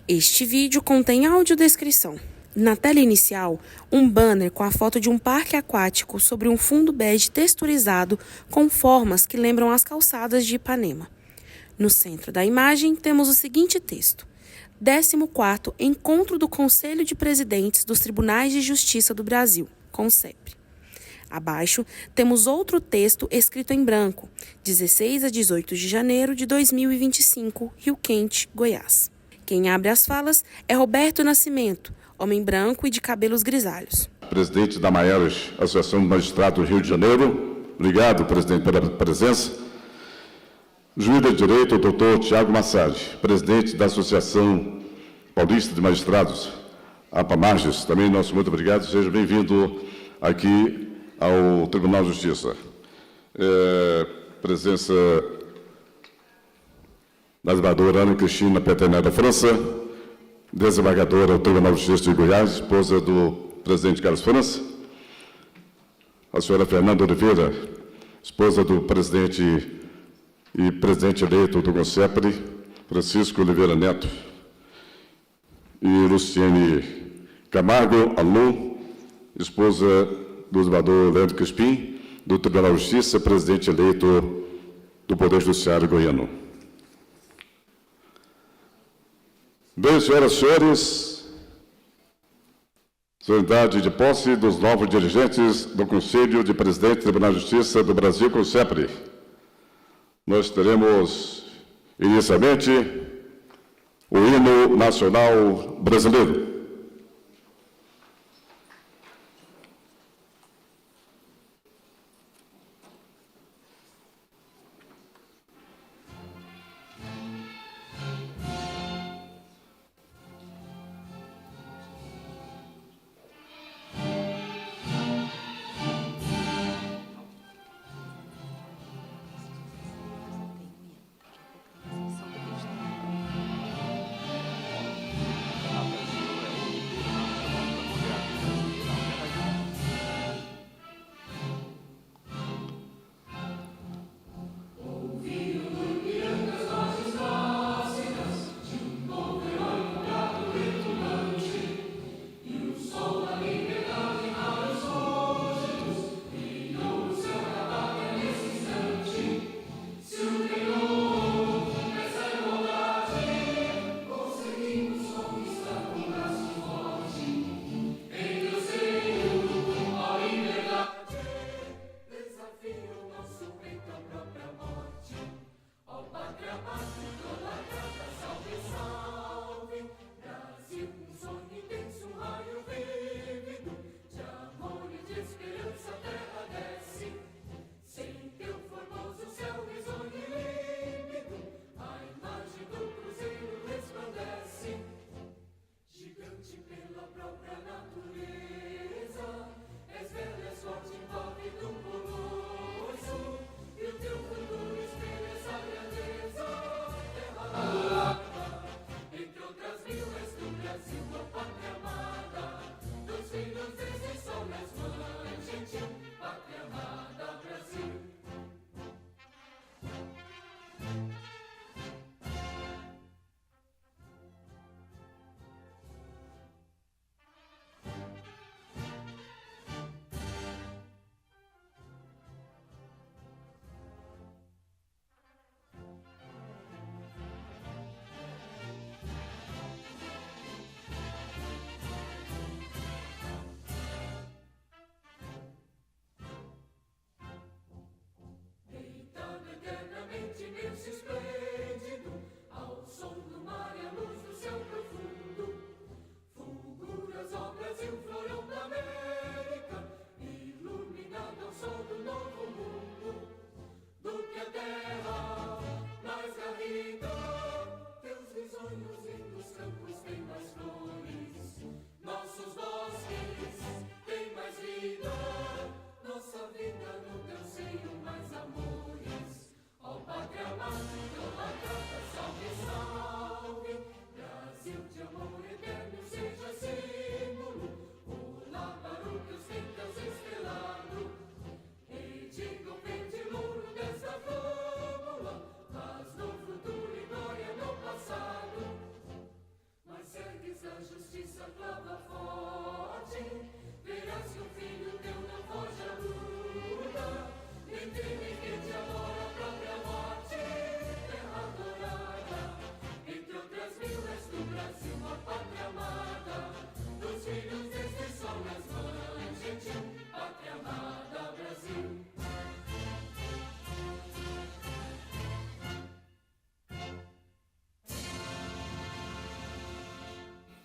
Este vídeo contém audiodescrição. Na tela inicial, um banner com a foto de um parque aquático sobre um fundo bege texturizado com formas que lembram as calçadas de Ipanema. No centro da imagem, temos o seguinte texto: 14º Encontro do Conselho de Presidentes dos Tribunais de Justiça do Brasil, CONCEPRE. Abaixo, temos outro texto escrito em branco, 16 a 18 de janeiro de 2025, Rio Quente, Goiás. Quem abre as falas é Roberto Nascimento, homem branco e de cabelos grisalhos. Presidente da maior Associação de Magistrados do Rio de Janeiro. Obrigado, presidente, pela presença. Juiz de Direito, doutor Tiago Massad, presidente da Associação Paulista de Magistrados, APAMAGES. Também nosso muito obrigado. Seja bem-vindo aqui ao Tribunal de Justiça. Presença da desembargadora Ana Cristina Peternet da França, desembargadora do Tribunal de Justiça de Goiás, esposa do presidente Carlos França, a senhora Fernanda Oliveira, esposa do presidente e presidente eleito do CONCEPRE, Francisco Oliveira Neto, e Luciene Camargo, alum, esposa do desembargador Leandro Crispim, do Tribunal de Justiça, presidente eleito do Poder Judiciário goiano. Bem, senhoras e senhores, solenidade de posse dos novos dirigentes do Conselho de Presidente do Tribunal de Justiça do Brasil, CONCEPRE. Nós teremos, inicialmente, o hino nacional brasileiro.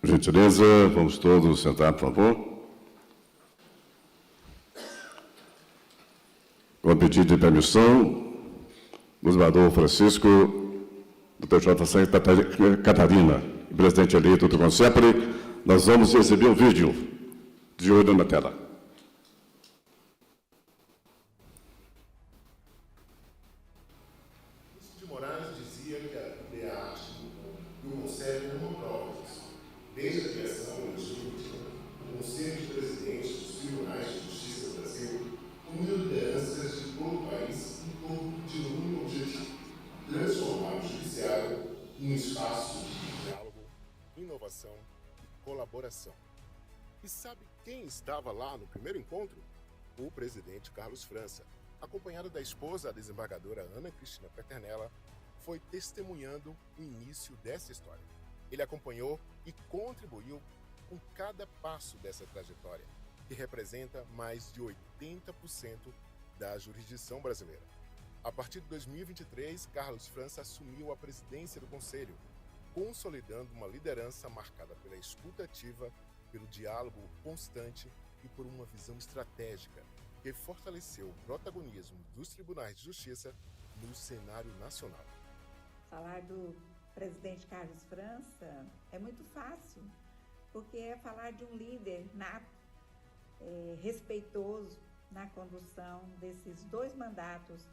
Por gentileza, vamos todos sentar, por favor. Com pedido de permissão, o desembargador Francisco, do PJ Santa Catarina, presidente eleito do CONCEPRE, nós vamos exibir um vídeo de olho na tela. De Moraes dizia que a DEART e o Conselho não aprovam isso. Desde a criação em 2021, o Conselho de Presidentes dos Tribunais de Justiça do Brasil uniu lideranças de todo o país em torno de um único objetivo: transformar o Judiciário em um espaço de diálogo, inovação e colaboração. E sabe quem estava lá no primeiro encontro? O presidente Carlos França, acompanhado da esposa, a desembargadora Ana Cristina Peternella, foi testemunhando o início dessa história. Ele acompanhou e contribuiu com cada passo dessa trajetória, que representa mais de 80% da jurisdição brasileira. A partir de 2023, Carlos França assumiu a presidência do Conselho, consolidando uma liderança marcada pela escuta ativa, pelo diálogo constante e por uma visão estratégica que fortaleceu o protagonismo dos tribunais de justiça no cenário nacional. Falar do presidente Carlos França é muito fácil, porque é falar de um líder nato, respeitoso na condução desses 2 mandatos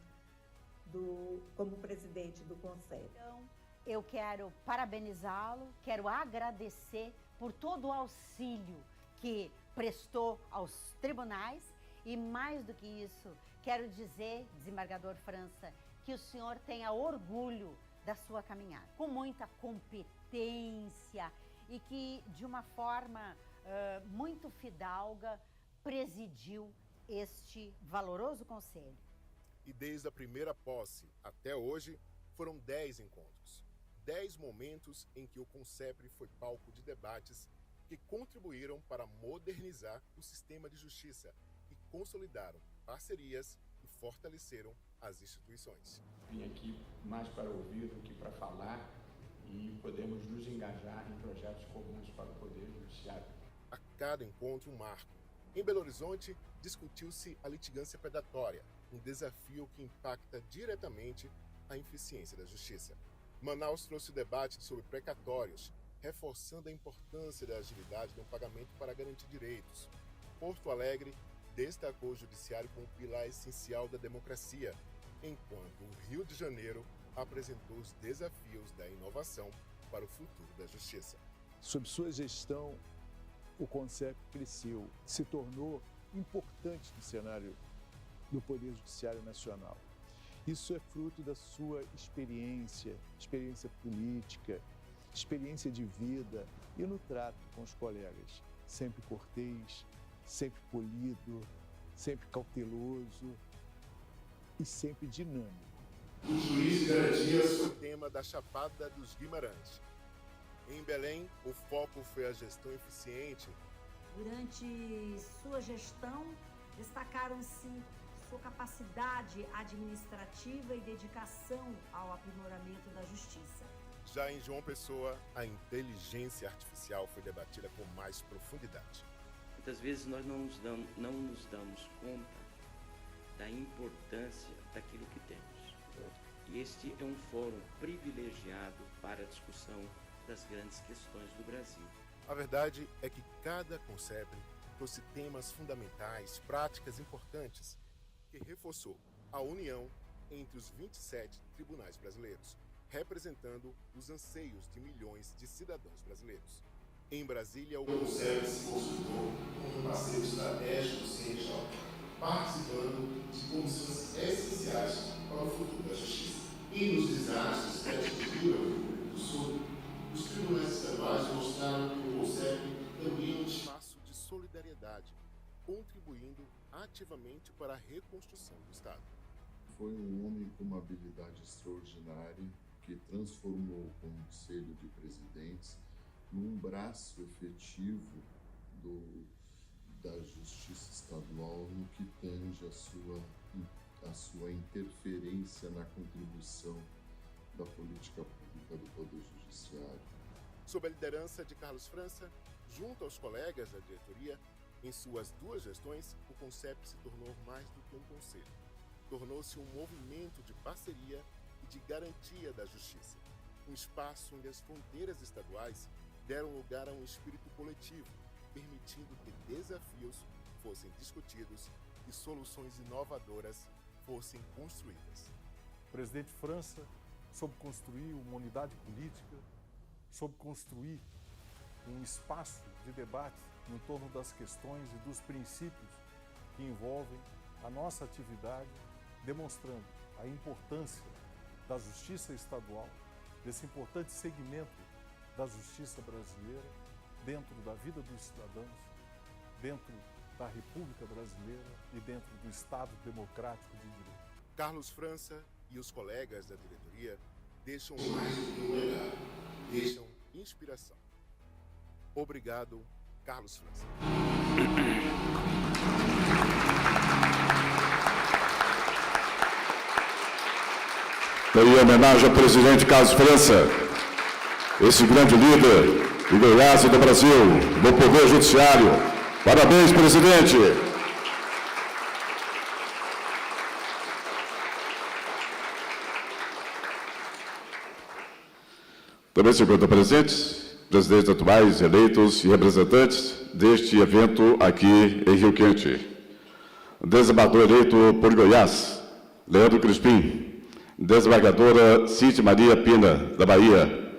como presidente do Conselho. Então, eu quero parabenizá-lo, quero agradecer por todo o auxílio que prestou aos tribunais e, mais do que isso, quero dizer, desembargador França, que o senhor tenha orgulho da sua caminhada, com muita competência e que, de uma forma muito fidalga, presidiu este valoroso conselho. E desde a primeira posse até hoje, foram 10 encontros. 10 momentos em que o CONCEPRE foi palco de debates que contribuíram para modernizar o sistema de justiça e consolidaram parcerias e fortaleceram as instituições. Vim aqui mais para ouvir do que para falar e podemos nos engajar em projetos comuns para o Poder Judiciário. A cada encontro, um marco. Em Belo Horizonte, discutiu-se a litigância predatória, um desafio que impacta diretamente a eficiência da justiça. Manaus trouxe o debate sobre precatórios, reforçando a importância da agilidade no pagamento para garantir direitos. Porto Alegre destacou o judiciário como pilar essencial da democracia, enquanto o Rio de Janeiro apresentou os desafios da inovação para o futuro da justiça. Sob sua gestão, o CONCEPRE cresceu, se tornou importante no cenário do Poder Judiciário Nacional. Isso é fruto da sua experiência política, experiência de vida e no trato com os colegas. Sempre cortês, sempre polido, sempre cauteloso e sempre dinâmico. O juiz de garantias foi o tema da Chapada dos Guimarães. Em Belém, o foco foi a gestão eficiente. Durante sua gestão, destacaram-se sua capacidade administrativa e dedicação ao aprimoramento da justiça. Já em João Pessoa, a inteligência artificial foi debatida com mais profundidade. Muitas vezes nós não nos damos conta da importância daquilo que temos. E este é um fórum privilegiado para a discussão das grandes questões do Brasil. A verdade é que cada CONCEPRE trouxe temas fundamentais, práticas importantes, que reforçou a união entre os 27 tribunais brasileiros, representando os anseios de milhões de cidadãos brasileiros. Em Brasília, o CONCEPRE se consolidou como um parceiro estratégico do CNJ, participando de comissões essenciais para o futuro da justiça. E nos desastres da estrutura do Rio Grande do Sul, os tribunais estaduais mostraram que o CONCEPRE também é um espaço de solidariedade, contribuindo ativamente para a reconstrução do Estado. Foi um homem com uma habilidade extraordinária que transformou o Conselho de Presidentes num braço efetivo da Justiça Estadual no que tange a sua interferência na contribuição da política pública do Poder Judiciário. Sob a liderança de Carlos França, junto aos colegas da diretoria, em suas 2 gestões, o CONCEP se tornou mais do que um conselho. Tornou-se um movimento de parceria e de garantia da justiça. Um espaço onde as fronteiras estaduais deram lugar a um espírito coletivo, permitindo que desafios fossem discutidos e soluções inovadoras fossem construídas. O presidente França soube construir uma unidade política, soube construir um espaço de debate em torno das questões e dos princípios que envolvem a nossa atividade, demonstrando a importância da justiça estadual, desse importante segmento da justiça brasileira, dentro da vida dos cidadãos, dentro da República Brasileira e dentro do Estado Democrático de Direito. Carlos França e os colegas da diretoria deixam mais do que um legado, deixam inspiração. Obrigado, Carlos França. Em homenagem ao presidente Carlos França, esse grande líder do Goiás e do Brasil, do Poder Judiciário. Parabéns, presidente! Também se encontram presentes presidentes atuais, eleitos e representantes deste evento aqui em Rio Quente. Desembargador eleito por Goiás, Leandro Crispim. Desembargadora Cíntia Maria Pina, da Bahia.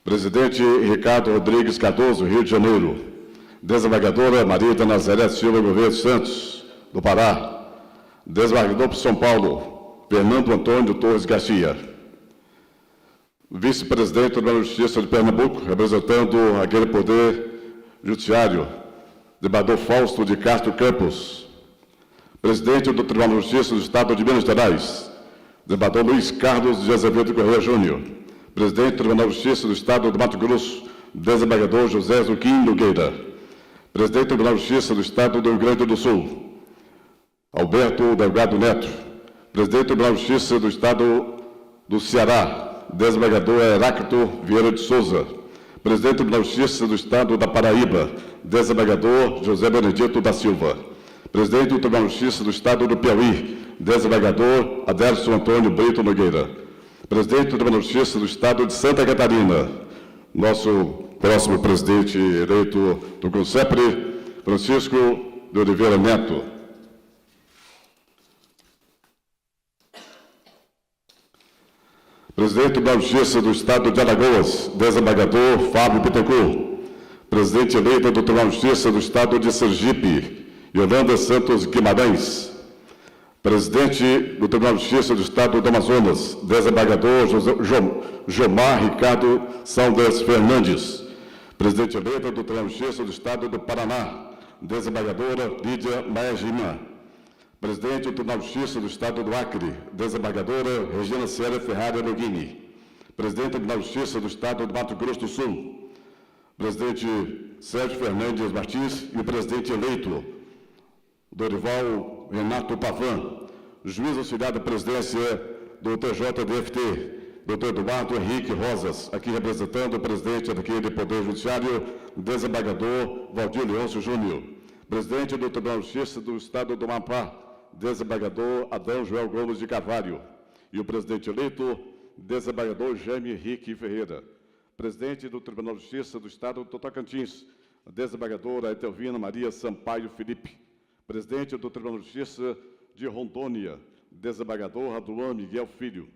Presidente Ricardo Rodrigues Cardoso, Rio de Janeiro. Desembargadora Maria da Nazaré Silva Gouveia dos Santos, do Pará. Desembargador por São Paulo, Fernando Antônio Torres Garcia. Vice-presidente do Tribunal de Justiça de Pernambuco, representando aquele Poder Judiciário, desembargador Fausto de Castro Campos. Presidente do Tribunal de Justiça do Estado de Minas Gerais, desembargador Luiz Carlos de Azevedo Correia Júnior. Presidente do Tribunal de Justiça do Estado do Mato Grosso, desembargador José Zuquim Nogueira. Presidente do Tribunal de Justiça do Estado do Rio Grande do Sul, Alberto Delgado Neto. Presidente do Tribunal de Justiça do Estado do Ceará, desembargador Heráclito Vieira de Souza. Presidente do Tribunal de Justiça do Estado da Paraíba, desembargador José Benedito da Silva. Presidente do Tribunal de Justiça do Estado do Piauí, desembargador Adélcio Antônio Brito Nogueira. Presidente do Tribunal de Justiça do Estado de Santa Catarina, nosso próximo presidente eleito do CONCEPRE, Francisco de Oliveira Neto. Presidente do Tribunal de Justiça do Estado de Alagoas, desembargador Fábio Bittencourt. Presidente eleita do Tribunal de Justiça do Estado de Sergipe, Yolanda Santos Guimarães. Presidente do Tribunal de Justiça do Estado do Amazonas, desembargador Jomar Ricardo Saunders Fernandes. Presidente eleita do Tribunal de Justiça do Estado do Paraná, desembargadora Lídia Maia Gima. Presidente do Tribunal de Justiça do Estado do Acre, desembargadora Regina Célia Ferrari Loghini. Presidente do Tribunal de Justiça do Estado do Mato Grosso do Sul, presidente Sérgio Fernandes Martins e o presidente eleito, Dorival Renato Pavan, juiz auxiliar da presidência do TJDFT, doutor Eduardo Henrique Rosas, aqui representando o presidente daquele Poder Judiciário, desembargador Valdir Leôncio Júnior. Presidente do Tribunal de Justiça do Estado do Amapá, desembargador Adão Joel Gomes de Carvalho. E o presidente eleito, desembargador Jaime Henrique Ferreira. Presidente do Tribunal de Justiça do Estado do Tocantins, desembargadora Etelvina Maria Sampaio Felipe. Presidente do Tribunal de Justiça de Rondônia, desembargador Raduan Miguel Filho.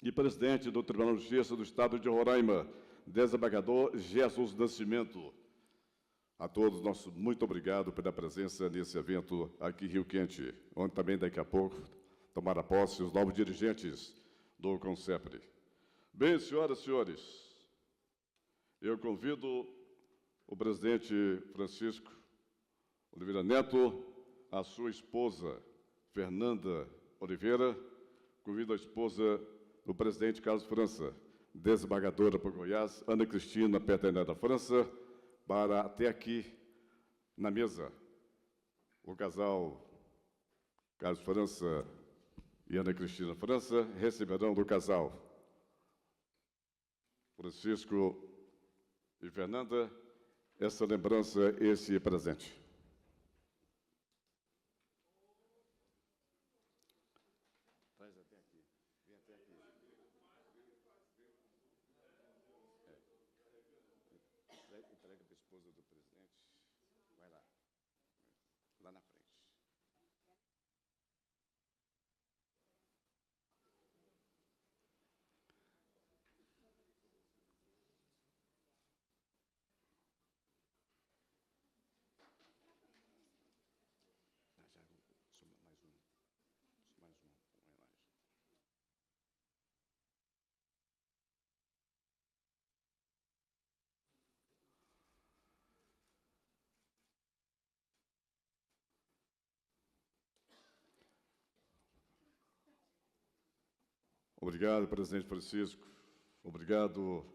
E presidente do Tribunal de Justiça do Estado de Roraima, desembargador Jesus Nascimento. A todos, nosso muito obrigado pela presença nesse evento aqui em Rio Quente, onde também daqui a pouco tomará posse os novos dirigentes do CONCEPRE. Bem, senhoras e senhores, eu convido o presidente Francisco Oliveira Neto, a sua esposa Fernanda Oliveira, convido a esposa do presidente Carlos França, desembargadora por Goiás, Ana Cristina Peternet da França, para até aqui na mesa. O casal Carlos França e Ana Cristina França receberão do casal Francisco E, Fernanda, essa lembrança, esse presente. Traz até aqui. Vem até aqui. Entrega para a esposa do presidente. Vai lá. Lá na frente. Obrigado, presidente Francisco. Obrigado,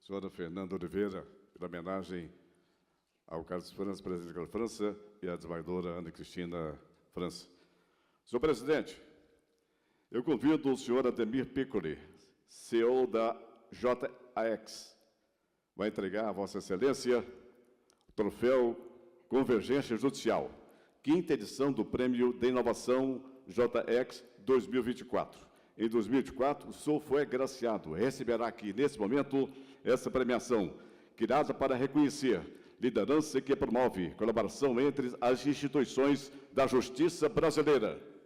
senhora Fernanda Oliveira, pela homenagem ao Carlos França, presidente Carlos França, e à desembargadora Ana Cristina França. Senhor presidente, eu convido o senhor Ademir Piccoli, CEO da JAX, vai entregar a Vossa Excelência o troféu Convergência Judicial, 5ª edição do Prêmio de Inovação JAX 2024. Em 2024, o senhor foi agraciado, receberá aqui, nesse momento, essa premiação, criada para reconhecer liderança que promove colaboração entre as instituições da justiça brasileira.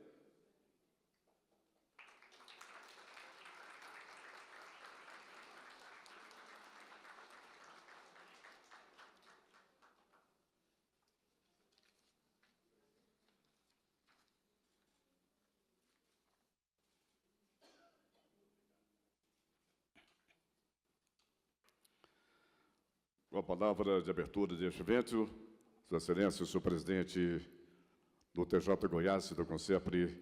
Com a palavra de abertura deste evento, Sua Excelência, o senhor presidente do TJ Goiás e do CONCEPRE,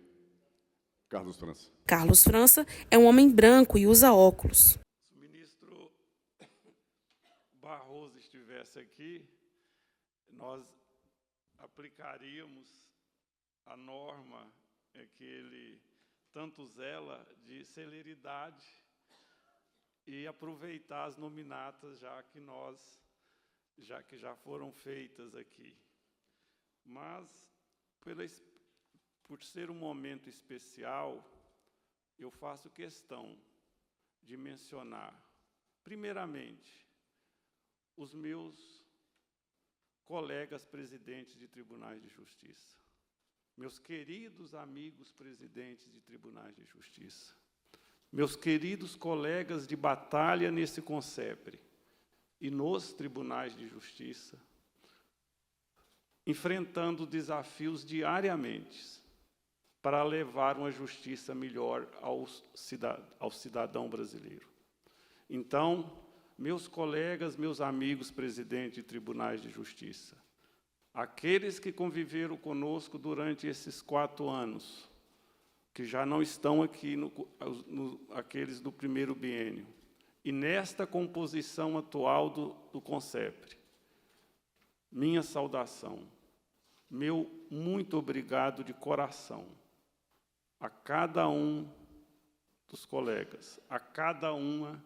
Carlos França. Carlos França é um homem branco e usa óculos. Se o ministro Barroso estivesse aqui, nós aplicaríamos a norma que ele tanto zela de celeridade e aproveitar as nominatas já que já foram feitas aqui. Mas, por ser um momento especial, eu faço questão de mencionar, primeiramente, os meus colegas presidentes de tribunais de justiça, meus queridos amigos presidentes de tribunais de justiça, meus queridos colegas de batalha nesse CONCEPRE e nos tribunais de justiça, enfrentando desafios diariamente para levar uma justiça melhor ao cidadão brasileiro. Então, meus colegas, meus amigos presidentes de tribunais de justiça, aqueles que conviveram conosco durante esses 4 anos, que já não estão aqui, aqueles do primeiro biênio, e nesta composição atual do CONCEPRE, minha saudação, meu muito obrigado de coração a cada um dos colegas, a cada uma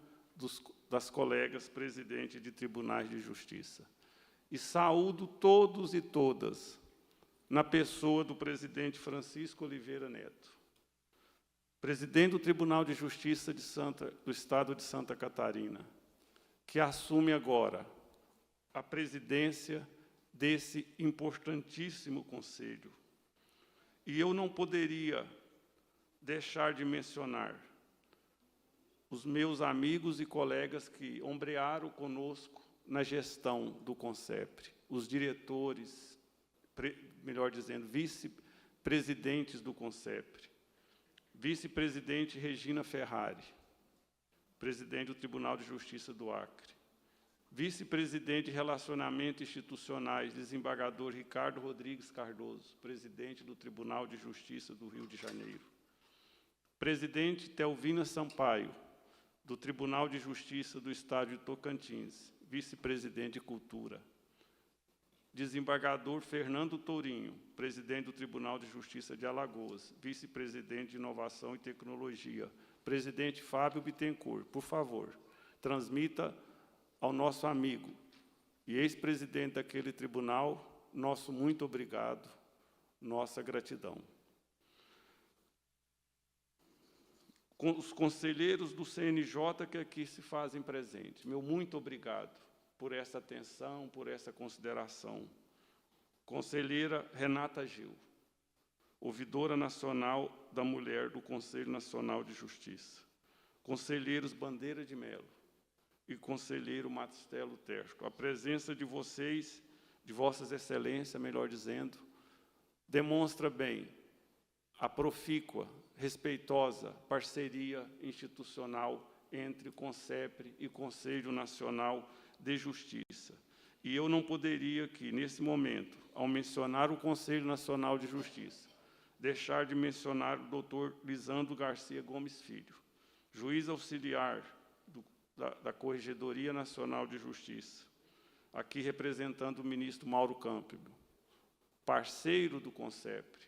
das colegas presidentes de tribunais de justiça. E saúdo todos e todas na pessoa do presidente Francisco Oliveira Neto, presidente do Tribunal de Justiça do Estado de Santa Catarina, que assume agora a presidência desse importantíssimo conselho. E eu não poderia deixar de mencionar os meus amigos e colegas que ombrearam conosco na gestão do CONCEPRE, os diretores, melhor dizendo, vice-presidentes do CONCEPRE, vice-presidente Regina Ferrari, presidente do Tribunal de Justiça do Acre, vice-presidente de Relacionamentos Institucionais, desembargador Ricardo Rodrigues Cardoso, presidente do Tribunal de Justiça do Rio de Janeiro, presidente Telvina Sampaio, do Tribunal de Justiça do Estado de Tocantins, vice-presidente de Cultura, desembargador Fernando Tourinho, presidente do Tribunal de Justiça de Alagoas, vice-presidente de Inovação e Tecnologia, presidente Fábio Bittencourt, por favor, transmita ao nosso amigo e ex-presidente daquele tribunal, nosso muito obrigado, nossa gratidão. Com os conselheiros do CNJ que aqui se fazem presentes, meu muito obrigado por essa atenção, por essa consideração. Conselheira Renata Gil, ouvidora nacional da mulher do Conselho Nacional de Justiça. Conselheiros Bandeira de Melo e conselheiro Marcelo Terco. A presença de vocês, de Vossas Excelências, melhor dizendo, demonstra bem a profícua, respeitosa parceria institucional entre o CONCEPRE e o Conselho Nacional de Justiça. E eu não poderia aqui, nesse momento, ao mencionar o Conselho Nacional de Justiça, deixar de mencionar o doutor Lisandro Garcia Gomes Filho, juiz auxiliar da Corregedoria Nacional de Justiça, aqui representando o ministro Mauro Campbell, parceiro do CONCEPRE.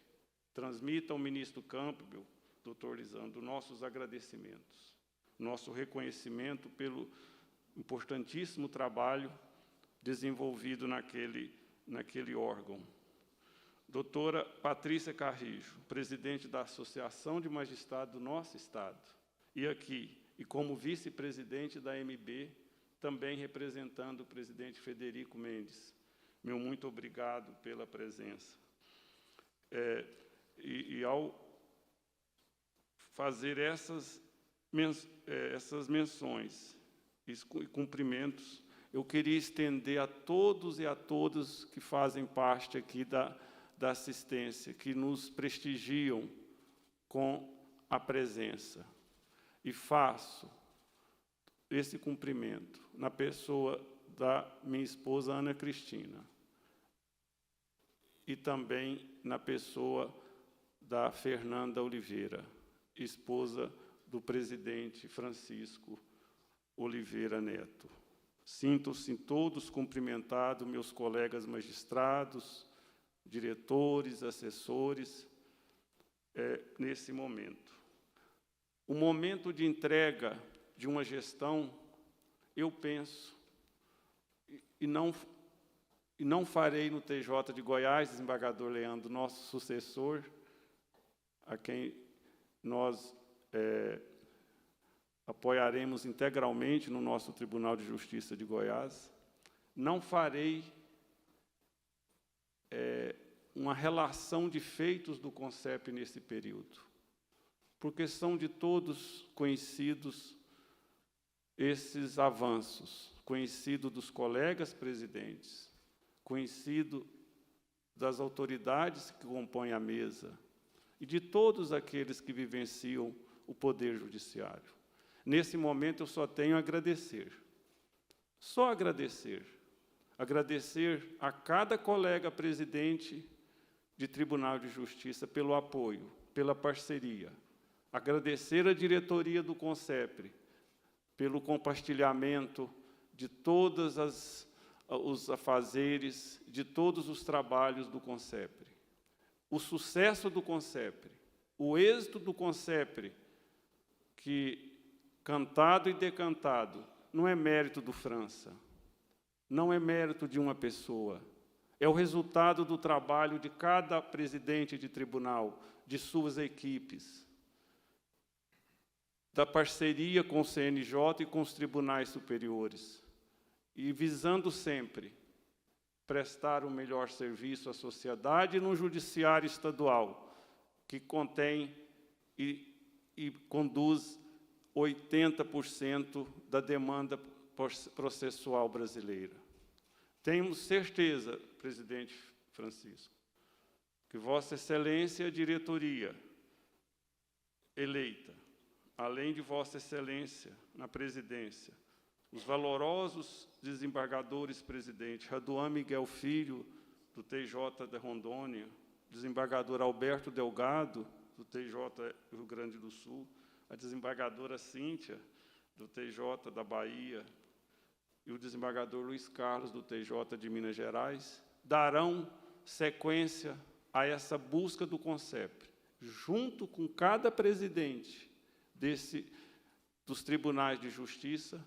Transmita ao ministro Campbell, doutor Lisandro, nossos agradecimentos, nosso reconhecimento pelo importantíssimo trabalho desenvolvido naquele órgão. Doutora Patrícia Carrijo, presidente da Associação de Magistrados do nosso Estado, e aqui, e como vice-presidente da MB, também representando o presidente Federico Mendes. Meu muito obrigado pela presença. Ao fazer essas menções e cumprimentos, eu queria estender a todos e a todas que fazem parte aqui da assistência, que nos prestigiam com a presença. E faço esse cumprimento na pessoa da minha esposa Ana Cristina e também na pessoa da Fernanda Oliveira, esposa do presidente Francisco Oliveira Neto. Sinto-se todos cumprimentados, meus colegas magistrados, diretores, assessores, nesse momento. O momento de entrega de uma gestão, eu penso, e não farei no TJ de Goiás, desembargador Leandro, nosso sucessor, a quem nós apoiaremos integralmente no nosso Tribunal de Justiça de Goiás, não farei uma relação de feitos do CONCEPRE nesse período, porque são de todos conhecidos esses avanços, conhecido dos colegas presidentes, conhecido das autoridades que compõem a mesa e de todos aqueles que vivenciam o Poder Judiciário. Nesse momento, eu só tenho a agradecer. Só agradecer. Agradecer a cada colega presidente de Tribunal de Justiça pelo apoio, pela parceria. Agradecer a diretoria do CONCEPRE pelo compartilhamento de todos os afazeres, de todos os trabalhos do CONCEPRE. O sucesso do CONCEPRE, o êxito do CONCEPRE, que, cantado e decantado, não é mérito do França, não é mérito de uma pessoa, é o resultado do trabalho de cada presidente de tribunal, de suas equipes, da parceria com o CNJ e com os tribunais superiores, e visando sempre prestar o melhor serviço à sociedade no judiciário estadual, que contém e conduz 80% da demanda processual brasileira. Temos certeza, presidente Francisco, que Vossa Excelência e a diretoria eleita, além de Vossa Excelência na presidência, os valorosos desembargadores presidentes, Raduan Miguel Filho, do TJ de Rondônia, desembargador Alberto Delgado, do TJ Rio Grande do Sul, a desembargadora Cíntia, do TJ da Bahia, e o desembargador Luiz Carlos, do TJ de Minas Gerais, darão sequência a essa busca do CONCEPRE, junto com cada presidente dos tribunais de justiça,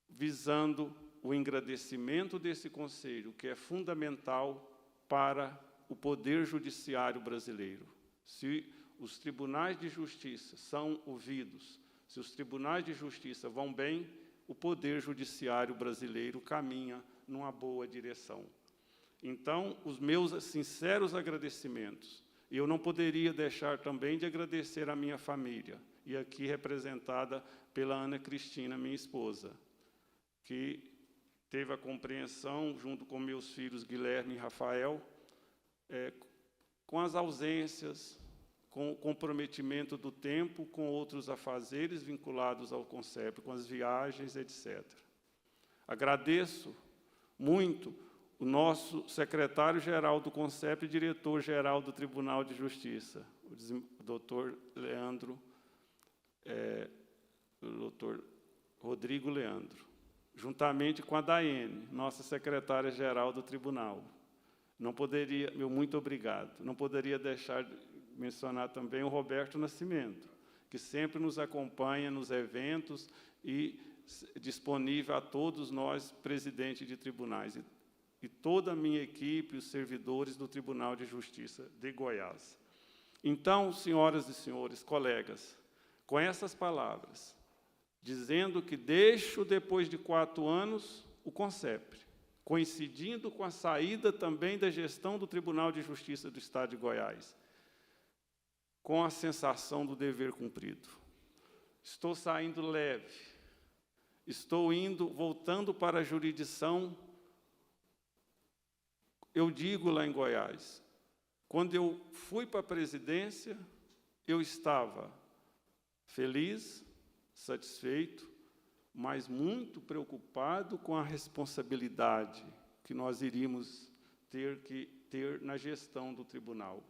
visando o engrandecimento desse Conselho, que é fundamental para o Poder Judiciário brasileiro. Se os tribunais de justiça são ouvidos, se os tribunais de justiça vão bem, o Poder Judiciário brasileiro caminha numa boa direção. Então, os meus sinceros agradecimentos. E eu não poderia deixar também de agradecer a minha família, e aqui representada pela Ana Cristina, minha esposa, que teve a compreensão, junto com meus filhos Guilherme e Rafael, com as ausências, com o comprometimento do tempo, com outros afazeres vinculados ao CONCEP, com as viagens, etc. Agradeço muito o nosso secretário-geral do CONCEP e diretor-geral do Tribunal de Justiça, o doutor Leandro, o doutor Rodrigo Leandro, juntamente com a Daiane, nossa secretária-geral do Tribunal. Não poderia, meu muito obrigado, não poderia deixar de mencionar também o Roberto Nascimento, que sempre nos acompanha nos eventos e disponível a todos nós, presidentes de tribunais, e toda a minha equipe, os servidores do Tribunal de Justiça de Goiás. Então, senhoras e senhores, colegas, com essas palavras, dizendo que deixo, depois de 4 anos, o CONCEP, coincidindo com a saída também da gestão do Tribunal de Justiça do Estado de Goiás, com a sensação do dever cumprido. Estou saindo leve, estou voltando para a jurisdição. Eu digo lá em Goiás, quando eu fui para a presidência, eu estava feliz, satisfeito, mas muito preocupado com a responsabilidade que nós iríamos ter que ter na gestão do tribunal.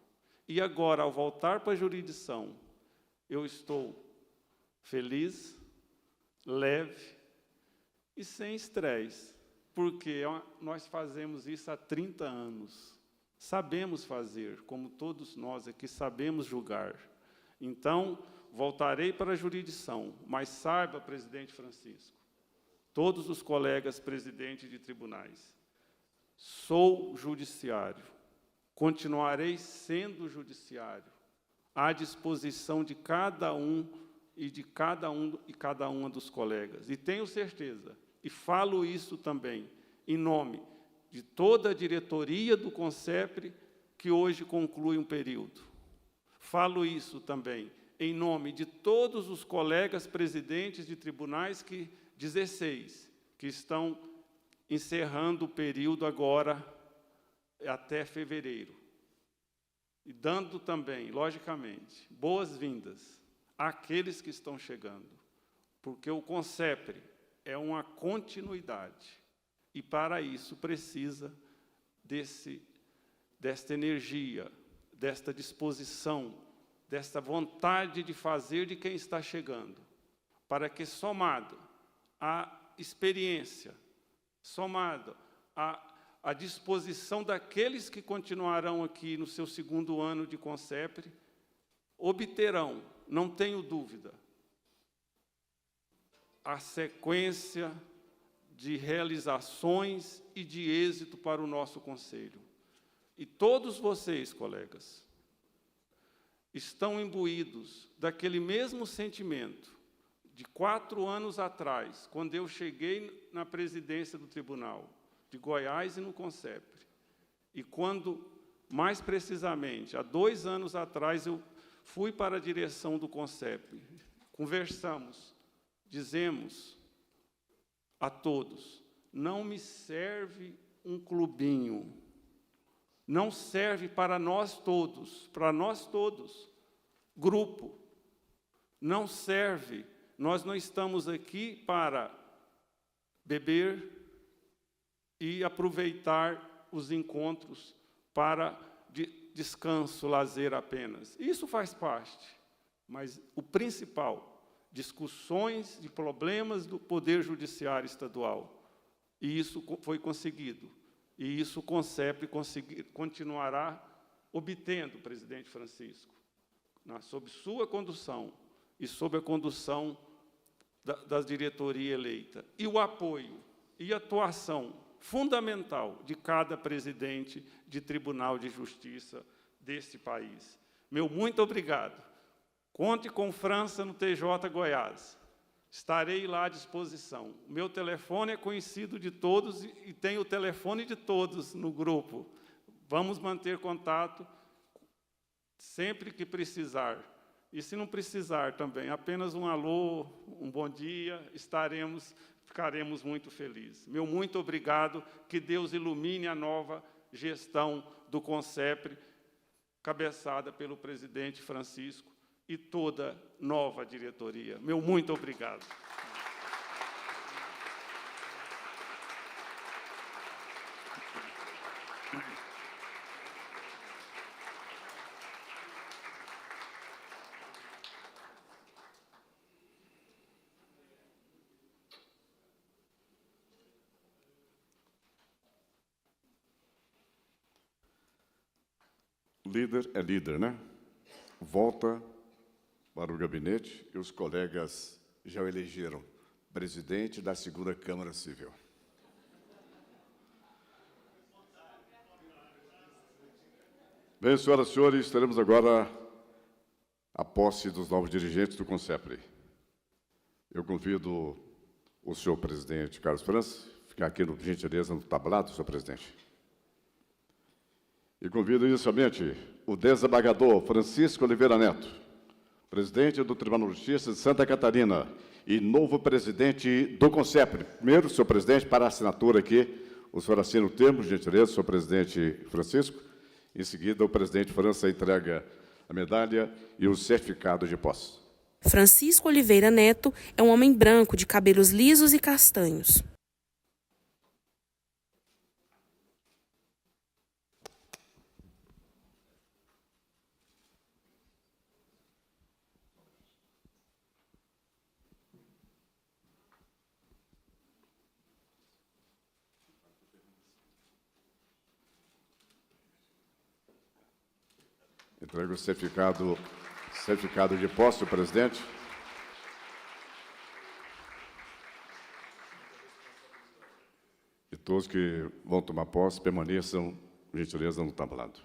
E agora, ao voltar para a jurisdição, eu estou feliz, leve e sem estresse, porque nós fazemos isso há 30 anos. Sabemos fazer, como todos nós aqui sabemos julgar. Então, voltarei para a jurisdição, mas saiba, presidente Francisco, todos os colegas presidentes de tribunais, sou judiciário. Continuarei sendo judiciário, à disposição de cada um e de cada uma dos colegas. E tenho certeza, e falo isso também, em nome de toda a diretoria do CONCEP, que hoje conclui um período. Falo isso também em nome de todos os colegas presidentes de tribunais, 16, que estão encerrando o período agora, até fevereiro, e dando também, logicamente, boas-vindas àqueles que estão chegando, porque o CONCEP é uma continuidade, e para isso precisa desta energia, desta disposição, desta vontade de fazer de quem está chegando, para que, somado à experiência, somado à disposição daqueles que continuarão aqui no seu 2º ano de CONCEP, obterão, não tenho dúvida, a sequência de realizações e de êxito para o nosso Conselho. E todos vocês, colegas, estão imbuídos daquele mesmo sentimento de 4 anos atrás, quando eu cheguei na presidência do Tribunal de Goiás e no CONCEP. E quando, mais precisamente, há 2 anos atrás, eu fui para a direção do CONCEP. Conversamos, dizemos a todos, não me serve um clubinho, não serve para nós todos, grupo, não serve, nós não estamos aqui para beber e aproveitar os encontros para descanso, lazer apenas. Isso faz parte, mas o principal, discussões de problemas do Poder Judiciário Estadual. E isso foi conseguido. E isso o CONCEP continuará obtendo, presidente Francisco, sob sua condução e sob a condução da diretoria eleita. E o apoio e atuação fundamental de cada presidente de Tribunal de Justiça deste país. Meu muito obrigado. Conte com França no TJ Goiás. Estarei lá à disposição. O meu telefone é conhecido de todos e tem o telefone de todos no grupo. Vamos manter contato sempre que precisar. E se não precisar também, apenas um alô, um bom dia, ficaremos muito felizes. Meu muito obrigado, que Deus ilumine a nova gestão do CONCEPRE, cabeçada pelo presidente Francisco e toda nova diretoria. Meu muito obrigado. Líder é líder, né? Volta para o gabinete e os colegas já o elegeram presidente da segunda Câmara Civil. Bem, senhoras e senhores, teremos agora a posse dos novos dirigentes do CONCEPRE. Eu convido o senhor presidente Carlos França a ficar aqui, por gentileza, no tablado, senhor presidente. E convido inicialmente o desembargador Francisco Oliveira Neto, presidente do Tribunal de Justiça de Santa Catarina e novo presidente do CONCEPRE. Primeiro, senhor presidente, para a assinatura aqui, o senhor assina o termo, por gentileza, senhor presidente Francisco. Em seguida, o presidente França entrega a medalha e o certificado de posse. Francisco Oliveira Neto é um homem branco de cabelos lisos e castanhos. Entrego o certificado de posse, senhor presidente. E todos que vão tomar posse permaneçam, por gentileza, no tablado.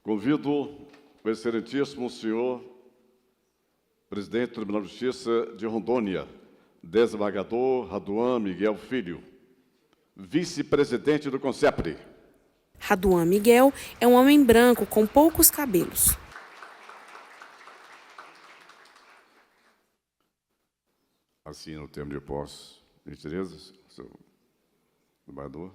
Convido o excelentíssimo senhor presidente do Tribunal de Justiça de Rondônia, desembargador Raduan Miguel Filho, vice-presidente do CONCEPRE. Raduan Miguel é um homem branco com poucos cabelos. Assina o termo de posse, gentileza, senhor desembargador.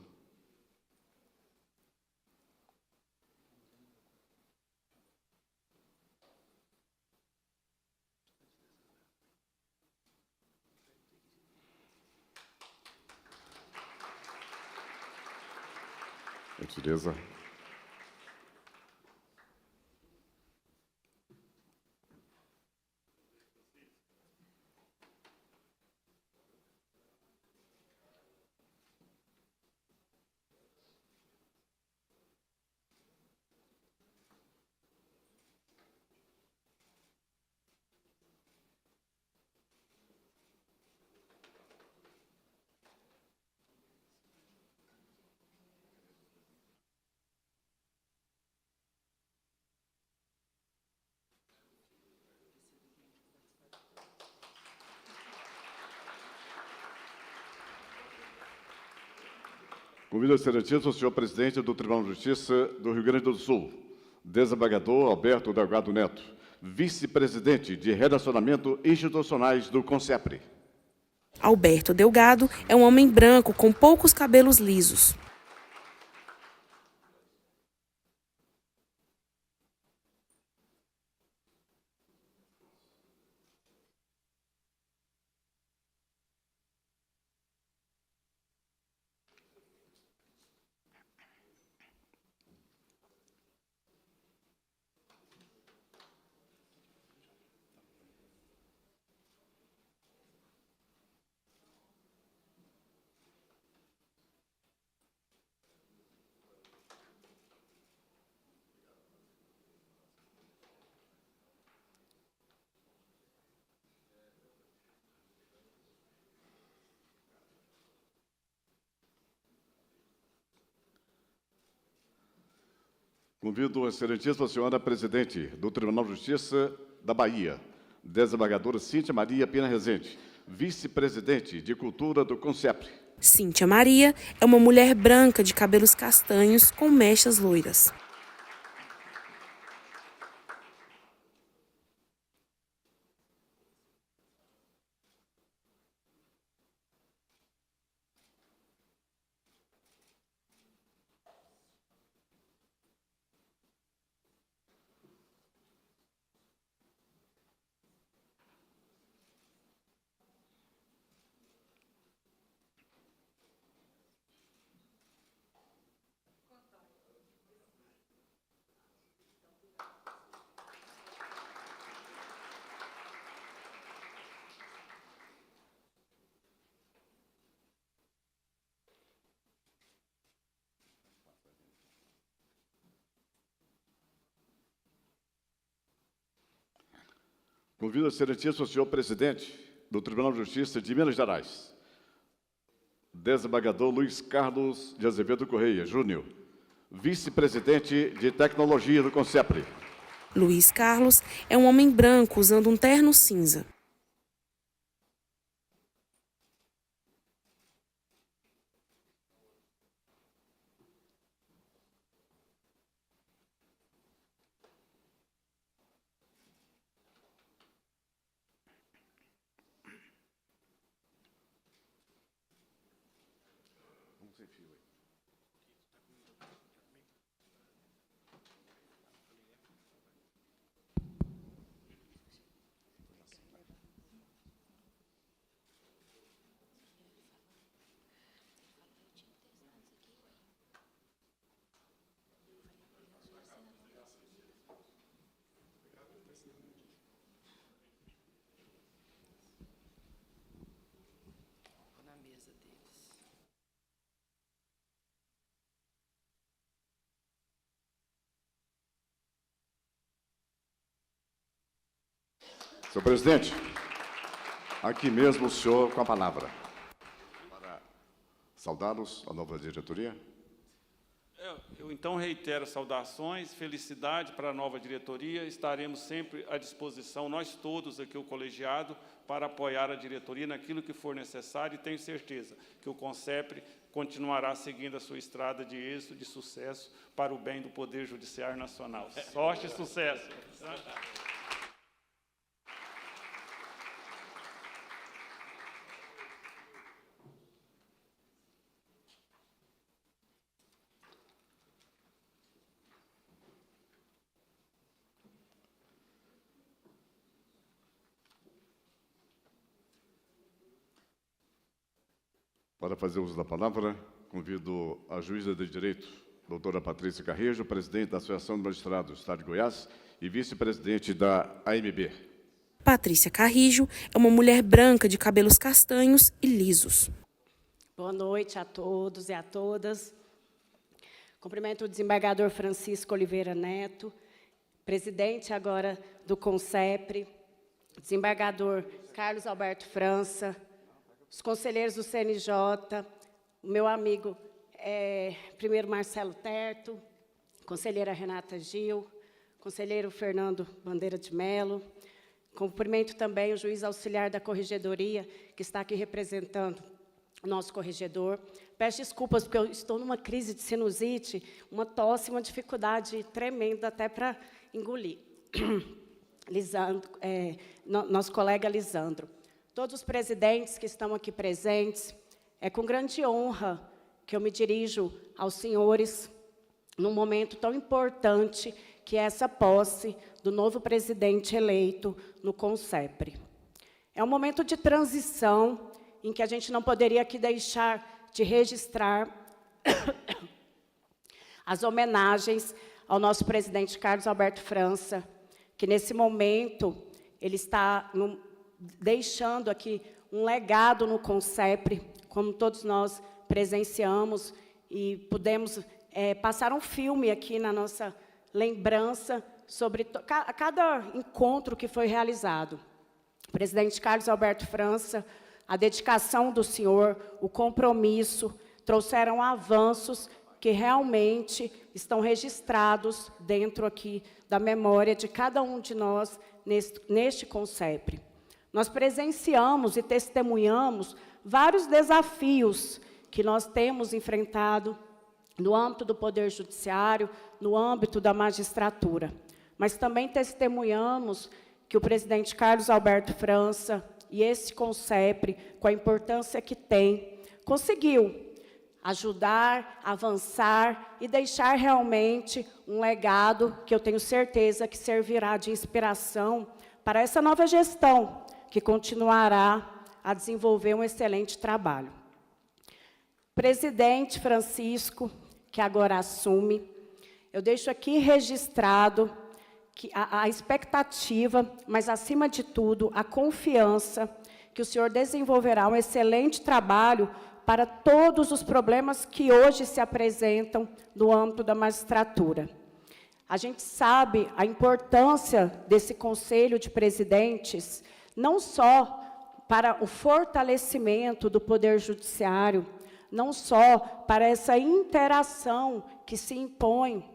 Gentileza. Convido o excelentíssimo senhor presidente do Tribunal de Justiça do Rio Grande do Sul, desembargador Alberto Delgado Neto, vice-presidente de Relacionamento Institucionais do CONCEPRE. Alberto Delgado é um homem branco com poucos cabelos lisos. Convido a excelentíssima senhora presidente do Tribunal de Justiça da Bahia, desembargadora Cíntia Maria Pena Rezende, vice-presidente de Cultura do CONCEPRE. Cíntia Maria é uma mulher branca de cabelos castanhos com mechas loiras. Convido a excelentíssimo senhor presidente do Tribunal de Justiça de Minas Gerais, desembargador Luiz Carlos de Azevedo Correia Júnior, vice-presidente de Tecnologia do CONCEPRE. Luiz Carlos é um homem branco usando um terno cinza. Senhor presidente, aqui mesmo o senhor com a palavra. Para saudá-los, a nova diretoria. Eu então reitero saudações, felicidade para a nova diretoria. Estaremos sempre à disposição, nós todos aqui, o colegiado, para apoiar a diretoria naquilo que for necessário, e tenho certeza que o CONCEPRE continuará seguindo a sua estrada de êxito, de sucesso, para o bem do Poder Judiciário Nacional. Sorte e sucesso! Para fazer uso da palavra, convido a juíza de direito, doutora Patrícia Carrejo, presidente da Associação de Magistrados do Estado de Goiás e vice-presidente da AMB. Patrícia Carrijo é uma mulher branca de cabelos castanhos e lisos. Boa noite a todos e a todas. Cumprimento o desembargador Francisco Oliveira Neto, presidente agora do CONCEPRE, desembargador Carlos Alberto França, os conselheiros do CNJ, o meu amigo primeiro Marcelo Terto, conselheira Renata Gil, conselheiro Fernando Bandeira de Melo. Cumprimento também o juiz auxiliar da Corregedoria, que está aqui representando o nosso corregedor. Peço desculpas, porque eu estou numa crise de sinusite, uma tosse, uma dificuldade tremenda até para engolir. Lisandro, nosso colega Lisandro. Todos os presidentes que estão aqui presentes, é com grande honra que eu me dirijo aos senhores num momento tão importante que é essa posse do novo presidente eleito no CONCEPRE. É um momento de transição em que a gente não poderia aqui deixar de registrar as homenagens ao nosso presidente Carlos Alberto França, que nesse momento ele está deixando aqui um legado no CONCEPRE, como todos nós presenciamos e pudemos passar um filme aqui na nossa lembrança sobre cada encontro que foi realizado. O presidente Carlos Alberto França, a dedicação do senhor, o compromisso, trouxeram avanços que realmente estão registrados dentro aqui da memória de cada um de nós neste CONCEPRE. Nós presenciamos e testemunhamos vários desafios que nós temos enfrentado no âmbito do Poder Judiciário, no âmbito da magistratura. Mas também testemunhamos que o presidente Carlos Alberto França e esse CONCEPRE, com a importância que tem, conseguiu ajudar, avançar e deixar realmente um legado que eu tenho certeza que servirá de inspiração para essa nova gestão, que continuará a desenvolver um excelente trabalho. Presidente Francisco, que agora assume, eu deixo aqui registrado que a expectativa, mas, acima de tudo, a confiança que o senhor desenvolverá um excelente trabalho para todos os problemas que hoje se apresentam no âmbito da magistratura. A gente sabe a importância desse Conselho de Presidentes, não só para o fortalecimento do Poder Judiciário, não só para essa interação que se impõe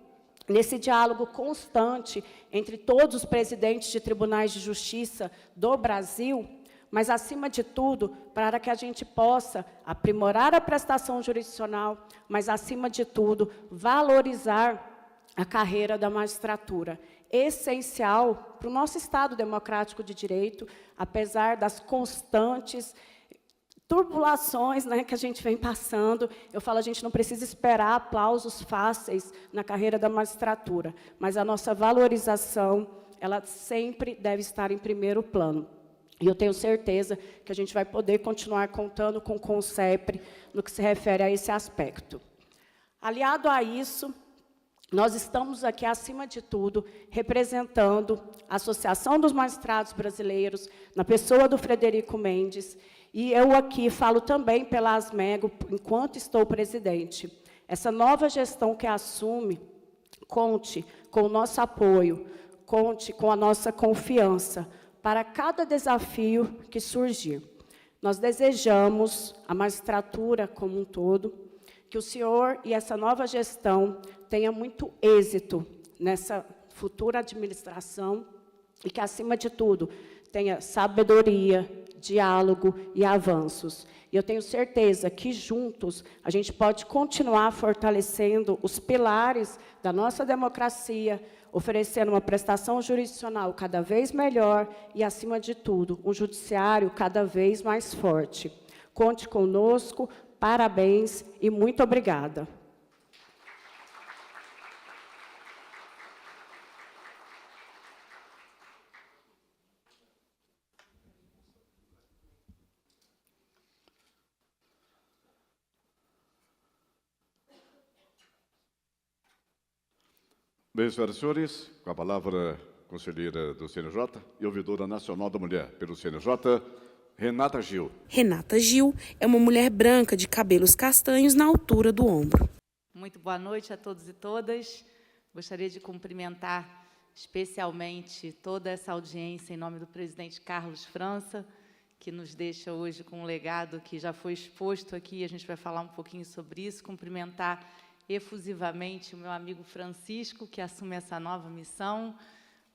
nesse diálogo constante entre todos os presidentes de tribunais de justiça do Brasil, mas, acima de tudo, para que a gente possa aprimorar a prestação jurisdicional, mas, acima de tudo, valorizar a carreira da magistratura, essencial para o nosso Estado democrático de direito, apesar das constantes turbulações, né, que a gente vem passando. Eu falo, a gente não precisa esperar aplausos fáceis na carreira da magistratura, mas a nossa valorização, ela sempre deve estar em primeiro plano. E eu tenho certeza que a gente vai poder continuar contando com o CONCEPRE no que se refere a esse aspecto. Aliado a isso, nós estamos aqui, acima de tudo, representando a Associação dos Magistrados Brasileiros, na pessoa do Frederico Mendes, e eu aqui falo também pela ASMEGO, enquanto estou presidente. Essa nova gestão que assume, conte com o nosso apoio, conte com a nossa confiança para cada desafio que surgir. Nós desejamos, a magistratura como um todo, que o senhor e essa nova gestão tenha muito êxito nessa futura administração e que, acima de tudo, tenha sabedoria, diálogo e avanços. E eu tenho certeza que, juntos, a gente pode continuar fortalecendo os pilares da nossa democracia, oferecendo uma prestação jurisdicional cada vez melhor e, acima de tudo, um judiciário cada vez mais forte. Conte conosco, parabéns e muito obrigada. Bem, senhoras e senhores, com a palavra, conselheira do CNJ e ouvidora nacional da mulher pelo CNJ, Renata Gil. Renata Gil é uma mulher branca de cabelos castanhos na altura do ombro. Muito boa noite a todos e todas. Gostaria de cumprimentar especialmente toda essa audiência em nome do presidente Carlos França, que nos deixa hoje com um legado que já foi exposto aqui, a gente vai falar um pouquinho sobre isso, cumprimentar efusivamente o meu amigo Francisco, que assume essa nova missão,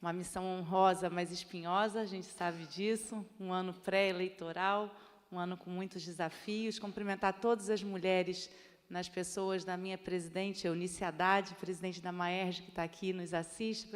uma missão honrosa, mas espinhosa, a gente sabe disso, um ano pré-eleitoral, um ano com muitos desafios. Cumprimentar todas as mulheres nas pessoas da minha presidente Eunice Haddad, presidente da Maerj, que está aqui, nos assiste,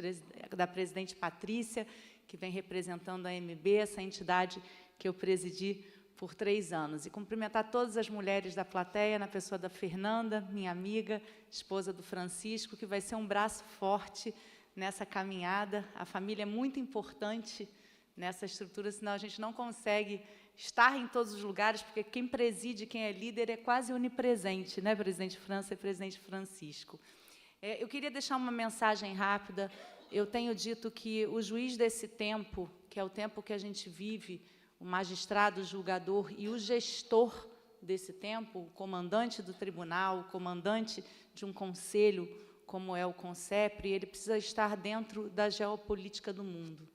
da presidente Patrícia, que vem representando a MB, essa entidade que eu presidi por 3 anos. E cumprimentar todas as mulheres da plateia, na pessoa da Fernanda, minha amiga, esposa do Francisco, que vai ser um braço forte nessa caminhada. A família é muito importante nessa estrutura, senão a gente não consegue estar em todos os lugares, porque quem preside, quem é líder, é quase onipresente, né, presidente França e presidente Francisco. Eu queria deixar uma mensagem rápida. Eu tenho dito que o juiz desse tempo, que é o tempo que a gente vive, o magistrado, o julgador e o gestor desse tempo, o comandante do tribunal, o comandante de um conselho, como é o CONCEPRE, ele precisa estar dentro da geopolítica do mundo.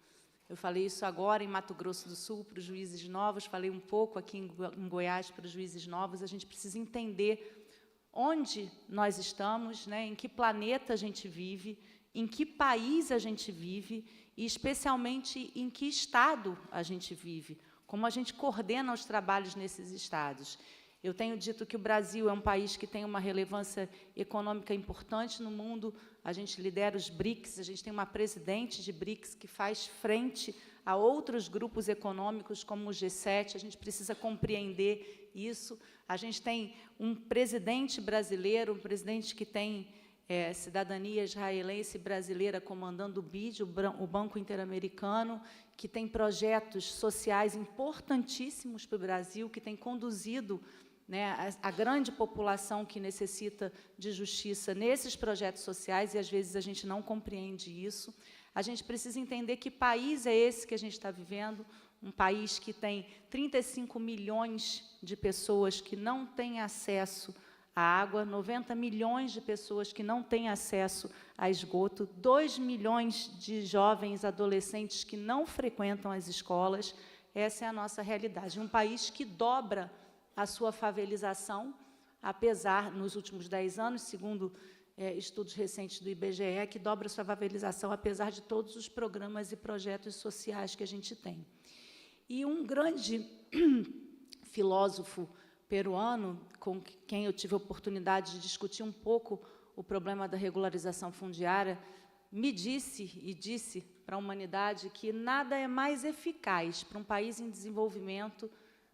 Eu falei isso agora em Mato Grosso do Sul para os juízes novos, falei um pouco aqui em Goiás para os juízes novos. A gente precisa entender onde nós estamos, né, em que planeta a gente vive, em que país a gente vive e, especialmente, em que estado a gente vive, como a gente coordena os trabalhos nesses estados. Eu tenho dito que o Brasil é um país que tem uma relevância econômica importante no mundo, a gente lidera os BRICS, a gente tem uma presidente de BRICS que faz frente a outros grupos econômicos, como o G7, a gente precisa compreender isso. A gente tem um presidente brasileiro, um presidente que tem cidadania israelense brasileira comandando o BID, o Banco Interamericano, que tem projetos sociais importantíssimos para o Brasil, que tem conduzido, né, a grande população que necessita de justiça nesses projetos sociais, e, às vezes, a gente não compreende isso. A gente precisa entender que país é esse que a gente está vivendo, um país que tem 35 milhões de pessoas que não têm acesso à água, 90 milhões de pessoas que não têm acesso a esgoto, 2 milhões de jovens adolescentes que não frequentam as escolas. Essa é a nossa realidade. Um país que dobra a sua favelização, apesar, nos últimos 10 anos, segundo estudos recentes do IBGE, que dobra a sua favelização, apesar de todos os programas e projetos sociais que a gente tem. E um grande filósofo peruano, com quem eu tive a oportunidade de discutir um pouco o problema da regularização fundiária, me disse e disse para a humanidade que nada é mais eficaz para um país em desenvolvimento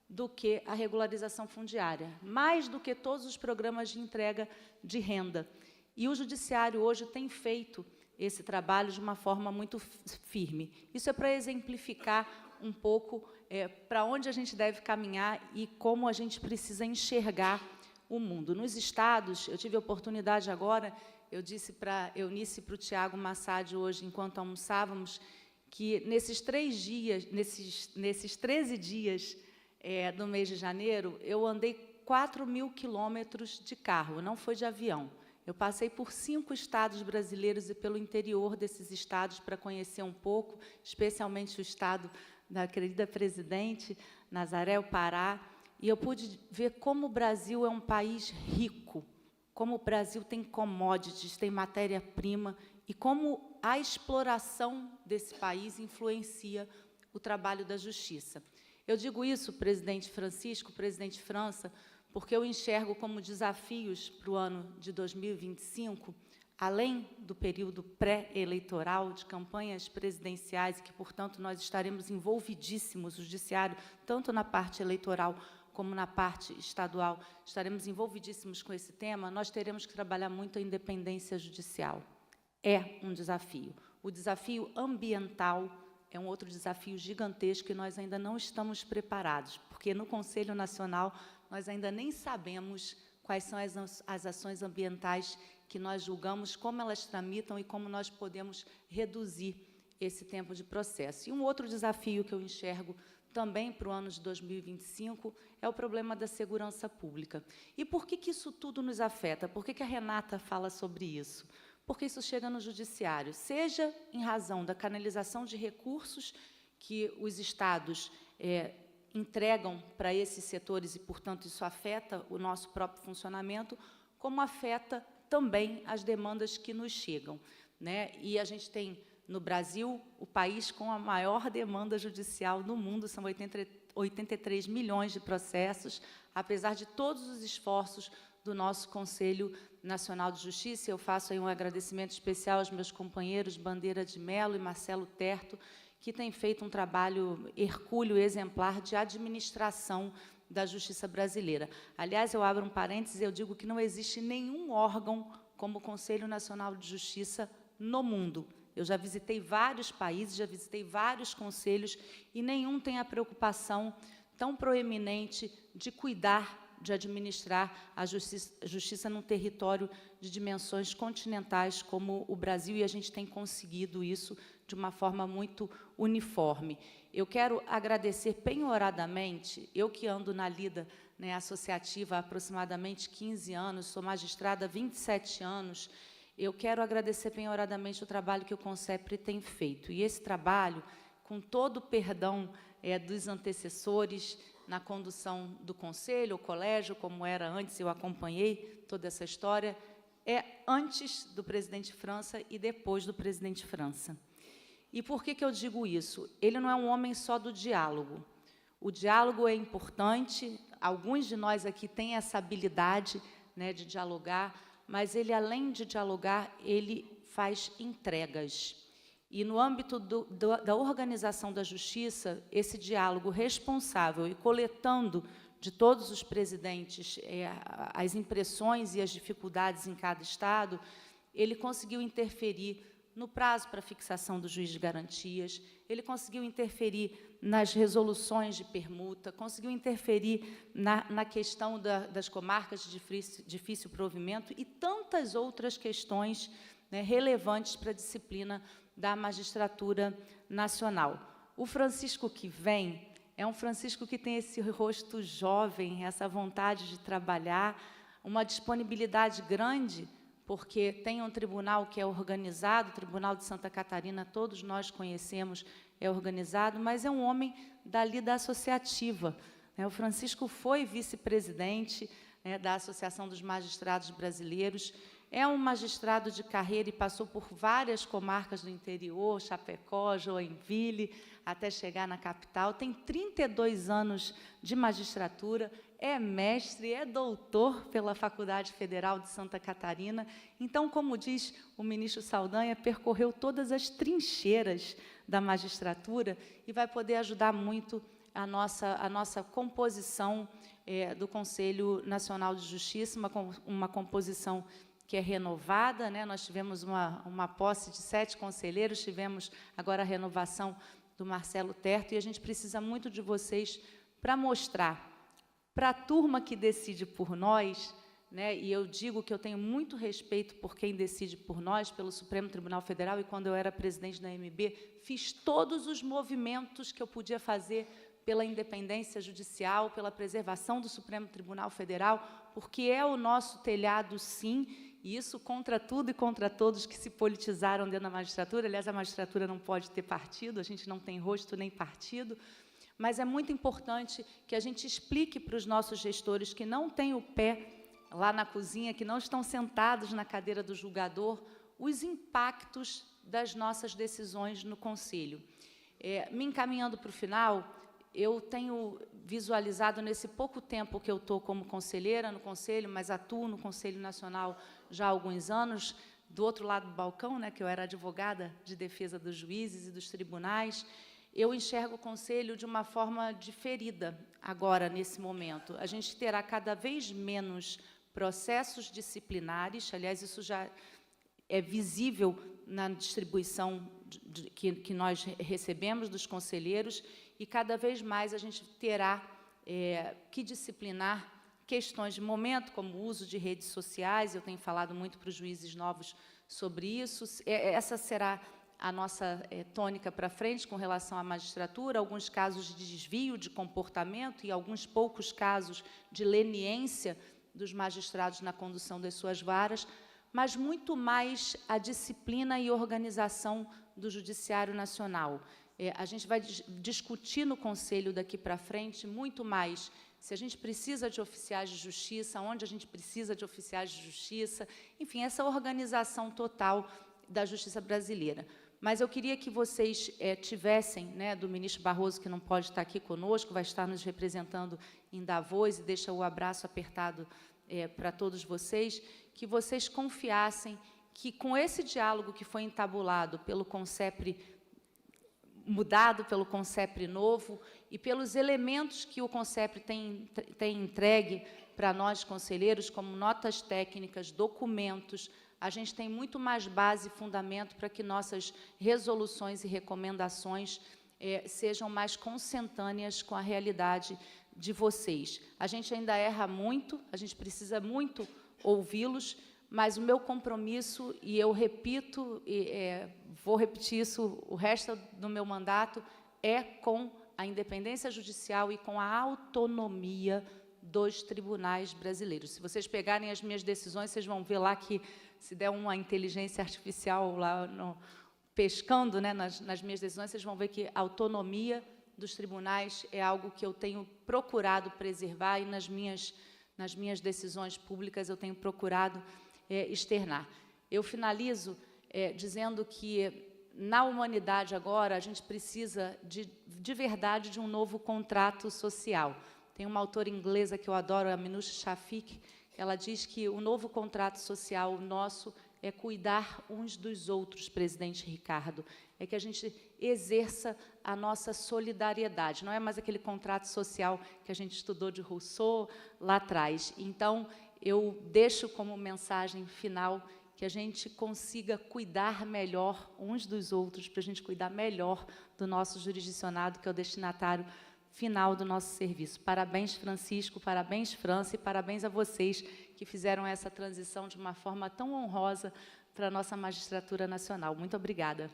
do que a regularização fundiária, mais do que todos os programas de entrega de renda. E o Judiciário hoje tem feito esse trabalho de uma forma muito firme. Isso é para exemplificar um pouco para onde a gente deve caminhar e como a gente precisa enxergar o mundo. Nos estados, eu tive a oportunidade agora, eu disse para Eunice e para o Tiago Massad hoje, enquanto almoçávamos, que nesses 13 dias do mês de janeiro, eu andei 4.000 quilômetros de carro, não foi de avião. Eu passei por 5 estados brasileiros e pelo interior desses estados para conhecer um pouco, especialmente o estado da querida presidente, Nazaré, o Pará, e eu pude ver como o Brasil é um país rico, como o Brasil tem commodities, tem matéria-prima, e como a exploração desse país influencia o trabalho da justiça. Eu digo isso, presidente Francisco, presidente França, porque eu enxergo como desafios para o ano de 2025, além do período pré-eleitoral, de campanhas presidenciais, que, portanto, nós estaremos envolvidíssimos, o Judiciário, tanto na parte eleitoral como na parte estadual, estaremos envolvidíssimos com esse tema, nós teremos que trabalhar muito a independência judicial. É um desafio. O desafio ambiental é um outro desafio gigantesco e nós ainda não estamos preparados, porque no Conselho Nacional nós ainda nem sabemos quais são as ações ambientais que nós julgamos, como elas tramitam e como nós podemos reduzir esse tempo de processo. E um outro desafio que eu enxergo também para o ano de 2025 é o problema da segurança pública. E por que isso tudo nos afeta? Por que a Renata fala sobre isso? Porque isso chega no Judiciário, seja em razão da canalização de recursos que os estados entregam para esses setores e, portanto, isso afeta o nosso próprio funcionamento, como afeta também as demandas que nos chegam, né? E a gente tem, no Brasil, o país com a maior demanda judicial no mundo, são 83 milhões de processos, apesar de todos os esforços do nosso Conselho Nacional de Justiça. Eu faço aí um agradecimento especial aos meus companheiros Bandeira de Mello e Marcelo Terto, que têm feito um trabalho hercúleo, exemplar, de administração da justiça brasileira. Aliás, eu abro um parênteses e eu digo que não existe nenhum órgão como o Conselho Nacional de Justiça no mundo. Eu já visitei vários países, já visitei vários conselhos, e nenhum tem a preocupação tão proeminente de cuidar, de administrar a justiça num território de dimensões continentais como o Brasil, e a gente tem conseguido isso de uma forma muito uniforme. Eu quero agradecer penhoradamente, eu que ando na lida, né, associativa há aproximadamente 15 anos, sou magistrada há 27 anos, eu quero agradecer penhoradamente o trabalho que o CONCEPRE tem feito. E esse trabalho, com todo o perdão dos antecessores, na condução do conselho, o colégio, como era antes, eu acompanhei toda essa história, é antes do presidente França e depois do presidente França. E por que eu digo isso? Ele não é um homem só do diálogo. O diálogo é importante, alguns de nós aqui têm essa habilidade, né, de dialogar, mas ele, além de dialogar, ele faz entregas. E, no âmbito da organização da justiça, esse diálogo responsável e coletando de todos os presidentes as impressões e as dificuldades em cada estado, ele conseguiu interferir no prazo para fixação do juiz de garantias, ele conseguiu interferir nas resoluções de permuta, conseguiu interferir na questão das comarcas de difícil provimento e tantas outras questões, né, relevantes para a disciplina da magistratura nacional. O Francisco que vem é um Francisco que tem esse rosto jovem, essa vontade de trabalhar, uma disponibilidade grande, porque tem um tribunal que é organizado, o Tribunal de Santa Catarina, todos nós conhecemos, é organizado, mas é um homem dali da associativa. O Francisco foi vice-presidente, né, da Associação dos Magistrados Brasileiros, é um magistrado de carreira e passou por várias comarcas do interior, Chapecó, Joinville, até chegar na capital. Tem 32 anos de magistratura, é mestre, é doutor pela Faculdade Federal de Santa Catarina. Então, como diz o ministro Saldanha, percorreu todas as trincheiras da magistratura e vai poder ajudar muito a nossa composição do Conselho Nacional de Justiça, uma composição que é renovada, né? Nós tivemos uma posse de 7 conselheiros, tivemos agora a renovação do Marcelo Terto, e a gente precisa muito de vocês para mostrar para a turma que decide por nós, né? E eu digo que eu tenho muito respeito por quem decide por nós, pelo Supremo Tribunal Federal, e quando eu era presidente da MB, fiz todos os movimentos que eu podia fazer pela independência judicial, pela preservação do Supremo Tribunal Federal, porque é o nosso telhado, sim, e isso contra tudo e contra todos que se politizaram dentro da magistratura. Aliás, a magistratura não pode ter partido, a gente não tem rosto nem partido, mas é muito importante que a gente explique para os nossos gestores que não têm o pé lá na cozinha, que não estão sentados na cadeira do julgador, os impactos das nossas decisões no Conselho. Me encaminhando para o final, eu tenho visualizado, nesse pouco tempo que eu estou como conselheira no Conselho, mas atuo no Conselho Nacional já há alguns anos, do outro lado do balcão, né, que eu era advogada de defesa dos juízes e dos tribunais, eu enxergo o Conselho de uma forma diferida agora, nesse momento. A gente terá cada vez menos processos disciplinares, aliás, isso já é visível na distribuição que nós recebemos dos conselheiros, e cada vez mais a gente terá que disciplinar questões de momento, como o uso de redes sociais. Eu tenho falado muito para os juízes novos sobre isso. Essa será a nossa tônica para frente com relação à magistratura, alguns casos de desvio de comportamento e alguns poucos casos de leniência dos magistrados na condução das suas varas, mas muito mais a disciplina e organização do Judiciário Nacional. A gente vai discutir no Conselho daqui para frente muito mais se a gente precisa de oficiais de justiça, onde a gente precisa de oficiais de justiça, enfim, essa organização total da justiça brasileira. Mas eu queria que vocês tivessem, né, do ministro Barroso, que não pode estar aqui conosco, vai estar nos representando em Davos, e deixa o abraço apertado para todos vocês, que vocês confiassem que, com esse diálogo que foi entabulado pelo CONCEPRE, mudado pelo CONCEPRE novo, e pelos elementos que o CONCEPRE tem entregue para nós, conselheiros, como notas técnicas, documentos, a gente tem muito mais base e fundamento para que nossas resoluções e recomendações sejam mais consentâneas com a realidade de vocês. A gente ainda erra muito, a gente precisa muito ouvi-los, mas o meu compromisso, e eu repito, vou repetir isso o resto do meu mandato, é com a independência judicial e com a autonomia dos tribunais brasileiros. Se vocês pegarem as minhas decisões, vocês vão ver lá que, se der uma inteligência artificial lá pescando, né, nas minhas decisões, vocês vão ver que a autonomia dos tribunais é algo que eu tenho procurado preservar e nas minhas decisões públicas eu tenho procurado externar. Eu finalizo dizendo que, na humanidade agora, a gente precisa, de verdade, de um novo contrato social. Tem uma autora inglesa que eu adoro, a Minouche Shafik, ela diz que o novo contrato social nosso é cuidar uns dos outros, presidente Ricardo. É que a gente exerça a nossa solidariedade. Não é mais aquele contrato social que a gente estudou de Rousseau lá atrás. Então, eu deixo como mensagem final que a gente consiga cuidar melhor uns dos outros, para a gente cuidar melhor do nosso jurisdicionado, que é o destinatário final do nosso serviço. Parabéns, Francisco, parabéns, França, e parabéns a vocês que fizeram essa transição de uma forma tão honrosa para a nossa magistratura nacional. Muito obrigada.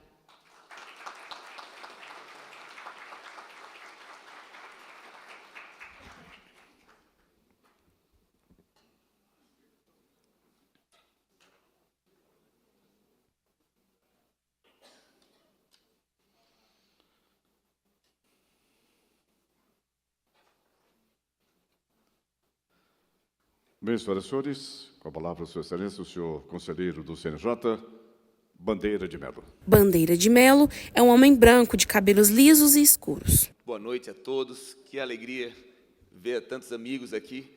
Bem, senhoras e senhores, com a palavra, Sua Excelência, o senhor conselheiro do CNJ, Bandeira de Melo. Bandeira de Melo é um homem branco de cabelos lisos e escuros. Boa noite a todos. Que alegria ver tantos amigos aqui.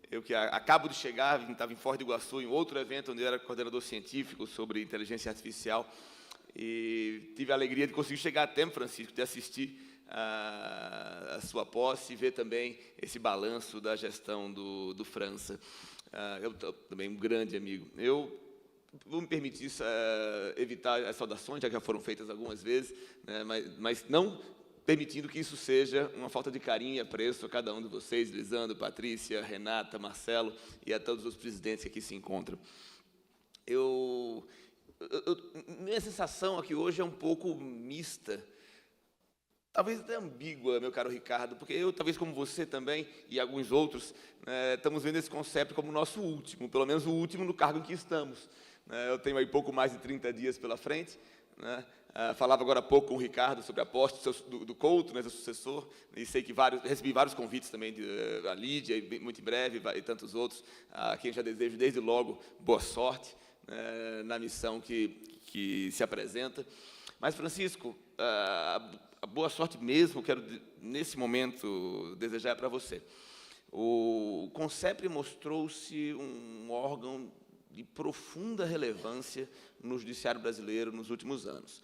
Eu que acabo de chegar, estava em Foz do Iguaçu, em outro evento onde eu era coordenador científico sobre inteligência artificial, e tive a alegria de conseguir chegar a tempo, Francisco, de assistir a sua posse e ver também esse balanço da gestão do França. Eu também um grande amigo. Eu vou me permitir evitar as saudações, já que já foram feitas algumas vezes, né, mas não permitindo que isso seja uma falta de carinho e apreço a cada um de vocês, Lisandro, Patrícia, Renata, Marcelo e a todos os presidentes que aqui se encontram. Minha sensação aqui hoje é um pouco mista, talvez até ambígua, meu caro Ricardo, porque eu, talvez como você também, e alguns outros, estamos vendo esse conceito como o nosso último, pelo menos o último no cargo em que estamos. Eu tenho aí pouco mais de 30 dias pela frente, né? Falava agora há pouco com o Ricardo sobre a posse do Couto, né, seu sucessor, e sei que recebi vários convites também da Lídia, muito em breve, e tantos outros, a quem já desejo desde logo boa sorte na missão que se apresenta. Mas, Francisco, a boa sorte mesmo, quero, nesse momento, desejar para você. O CONCEPRE mostrou-se um órgão de profunda relevância no judiciário brasileiro nos últimos anos.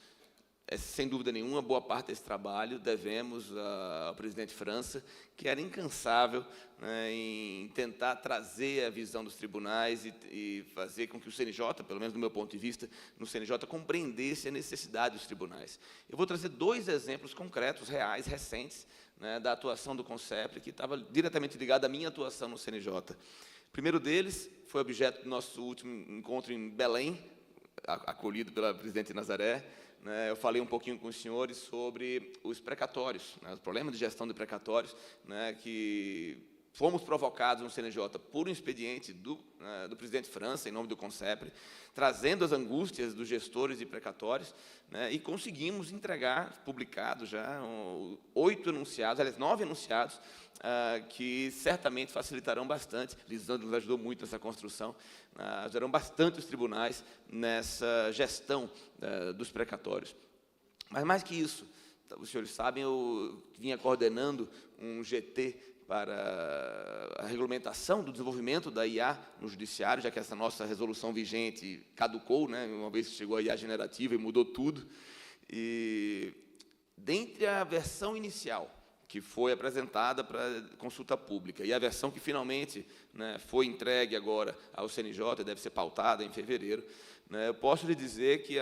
Sem dúvida nenhuma, boa parte desse trabalho devemos ao presidente França, que era incansável, né, em tentar trazer a visão dos tribunais e fazer com que o CNJ, pelo menos do meu ponto de vista, no CNJ, compreendesse a necessidade dos tribunais. Eu vou trazer 2 exemplos concretos, reais, recentes, né, da atuação do CONCEPRE, que estava diretamente ligado à minha atuação no CNJ. O primeiro deles foi objeto do nosso último encontro em Belém, acolhido pela presidente Nazaré. Eu falei um pouquinho com os senhores sobre os precatórios, né, os problemas de gestão de precatórios, né, que fomos provocados no CNJ por um expediente do presidente França, em nome do CONCEPRE, trazendo as angústias dos gestores de precatórios, né, e conseguimos entregar, publicados já, 8 enunciados, aliás, 9 enunciados, que certamente facilitarão bastante, Lisandro nos ajudou muito nessa construção, ajudarão bastante os tribunais nessa gestão dos precatórios. Mas, mais que isso, os senhores sabem, eu vinha coordenando um GT para a regulamentação do desenvolvimento da IA no judiciário, já que essa nossa resolução vigente caducou, né, uma vez que chegou a IA generativa e mudou tudo. E, dentre a versão inicial, que foi apresentada para consulta pública, e a versão que finalmente, né, foi entregue agora ao CNJ, deve ser pautada em fevereiro, né, eu posso lhe dizer que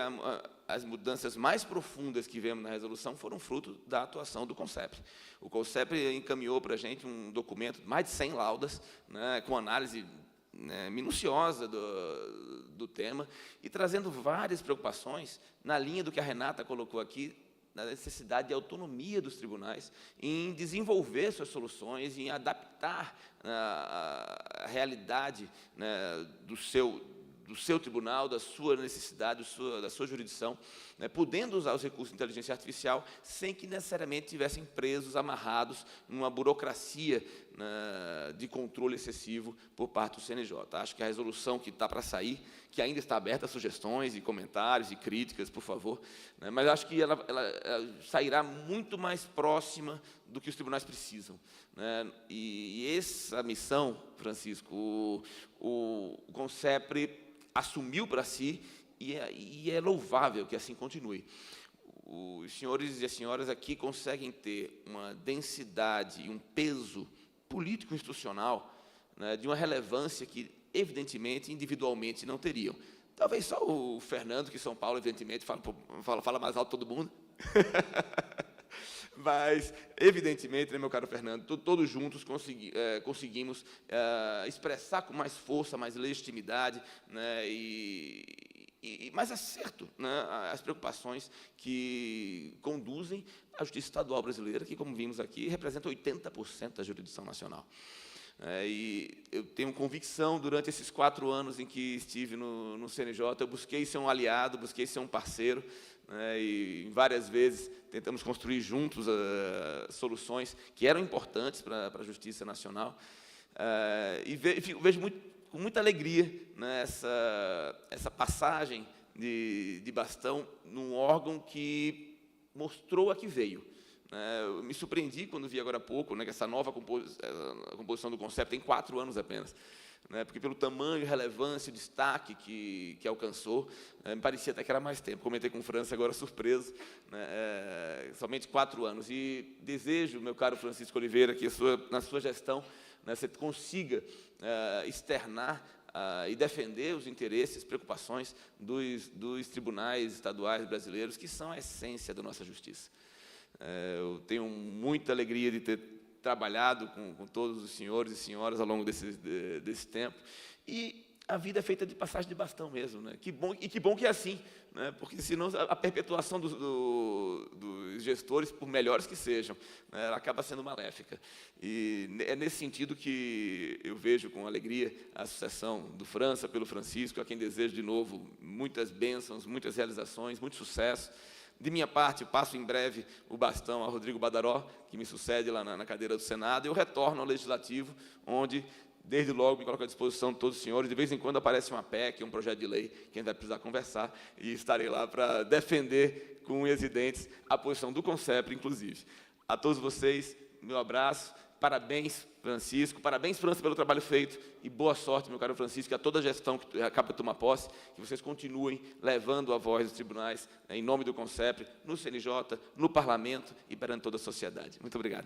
as mudanças mais profundas que vemos na resolução foram fruto da atuação do CONCEPRE. O CONCEPRE encaminhou para a gente um documento, mais de 100 laudas, né, com análise, né, minuciosa do tema, e trazendo várias preocupações, na linha do que a Renata colocou aqui, na necessidade de autonomia dos tribunais, em desenvolver suas soluções, em adaptar a realidade, né, do seu tribunal, da sua necessidade, da sua jurisdição, né, podendo usar os recursos de inteligência artificial sem que necessariamente tivessem presos, amarrados numa burocracia, né, de controle excessivo por parte do CNJ. Acho que a resolução que está para sair, que ainda está aberta a sugestões e comentários e críticas, por favor, né, mas acho que ela sairá muito mais próxima do que os tribunais precisam, né, e essa missão, Francisco, o CONCEPRE assumiu para si, e é louvável que assim continue. Os senhores e as senhoras aqui conseguem ter uma densidade e um peso político-institucional, né, de uma relevância que, evidentemente, individualmente não teriam. Talvez só o Fernando, que em São Paulo, evidentemente, fala mais alto que todo mundo. Mas, evidentemente, né, meu caro Fernando, todos juntos conseguimos expressar com mais força, mais legitimidade, né, e mais acerto, né, as preocupações que conduzem a justiça estadual brasileira, que, como vimos aqui, representa 80% da jurisdição nacional. E eu tenho convicção, durante esses 4 anos em que estive no CNJ, eu busquei ser um aliado, busquei ser um parceiro, né, e várias vezes tentamos construir juntos soluções que eram importantes para a justiça nacional. E vejo com muita alegria, né, essa passagem de bastão num órgão que mostrou a que veio. Eu me surpreendi quando vi agora há pouco, né, que essa nova composição do CONCEPRE tem 4 anos apenas, né, porque pelo tamanho, relevância, destaque que alcançou, me parecia até que era mais tempo. Comentei com o França agora, surpreso, né, somente 4 anos. E desejo, meu caro Francisco Oliveira, que na sua gestão, né, você consiga externar e defender os interesses, preocupações dos tribunais estaduais brasileiros, que são a essência da nossa justiça. Eu tenho muita alegria de ter trabalhado com todos os senhores e senhoras ao longo desse tempo, e a vida é feita de passagem de bastão mesmo, né? Que bom que é assim, né? Porque senão a perpetuação dos gestores, por melhores que sejam, né, ela acaba sendo maléfica. E é nesse sentido que eu vejo com alegria a sucessão do França pelo Francisco, a quem desejo de novo muitas bênçãos, muitas realizações, muito sucesso. De minha parte, passo em breve o bastão a Rodrigo Badaró, que me sucede lá na cadeira do Senado, e eu retorno ao Legislativo, onde, desde logo, me coloco à disposição de todos os senhores. De vez em quando aparece uma PEC, um projeto de lei, que a gente vai precisar conversar, e estarei lá para defender com unhas e dentes a posição do CONCEPRE, inclusive. A todos vocês, meu abraço. Parabéns, Francisco. Parabéns, França, pelo trabalho feito. E boa sorte, meu caro Francisco, e a toda a gestão que acaba de tomar posse, que vocês continuem levando a voz dos tribunais, em nome do CONCEPRE, no CNJ, no Parlamento e perante toda a sociedade. Muito obrigado.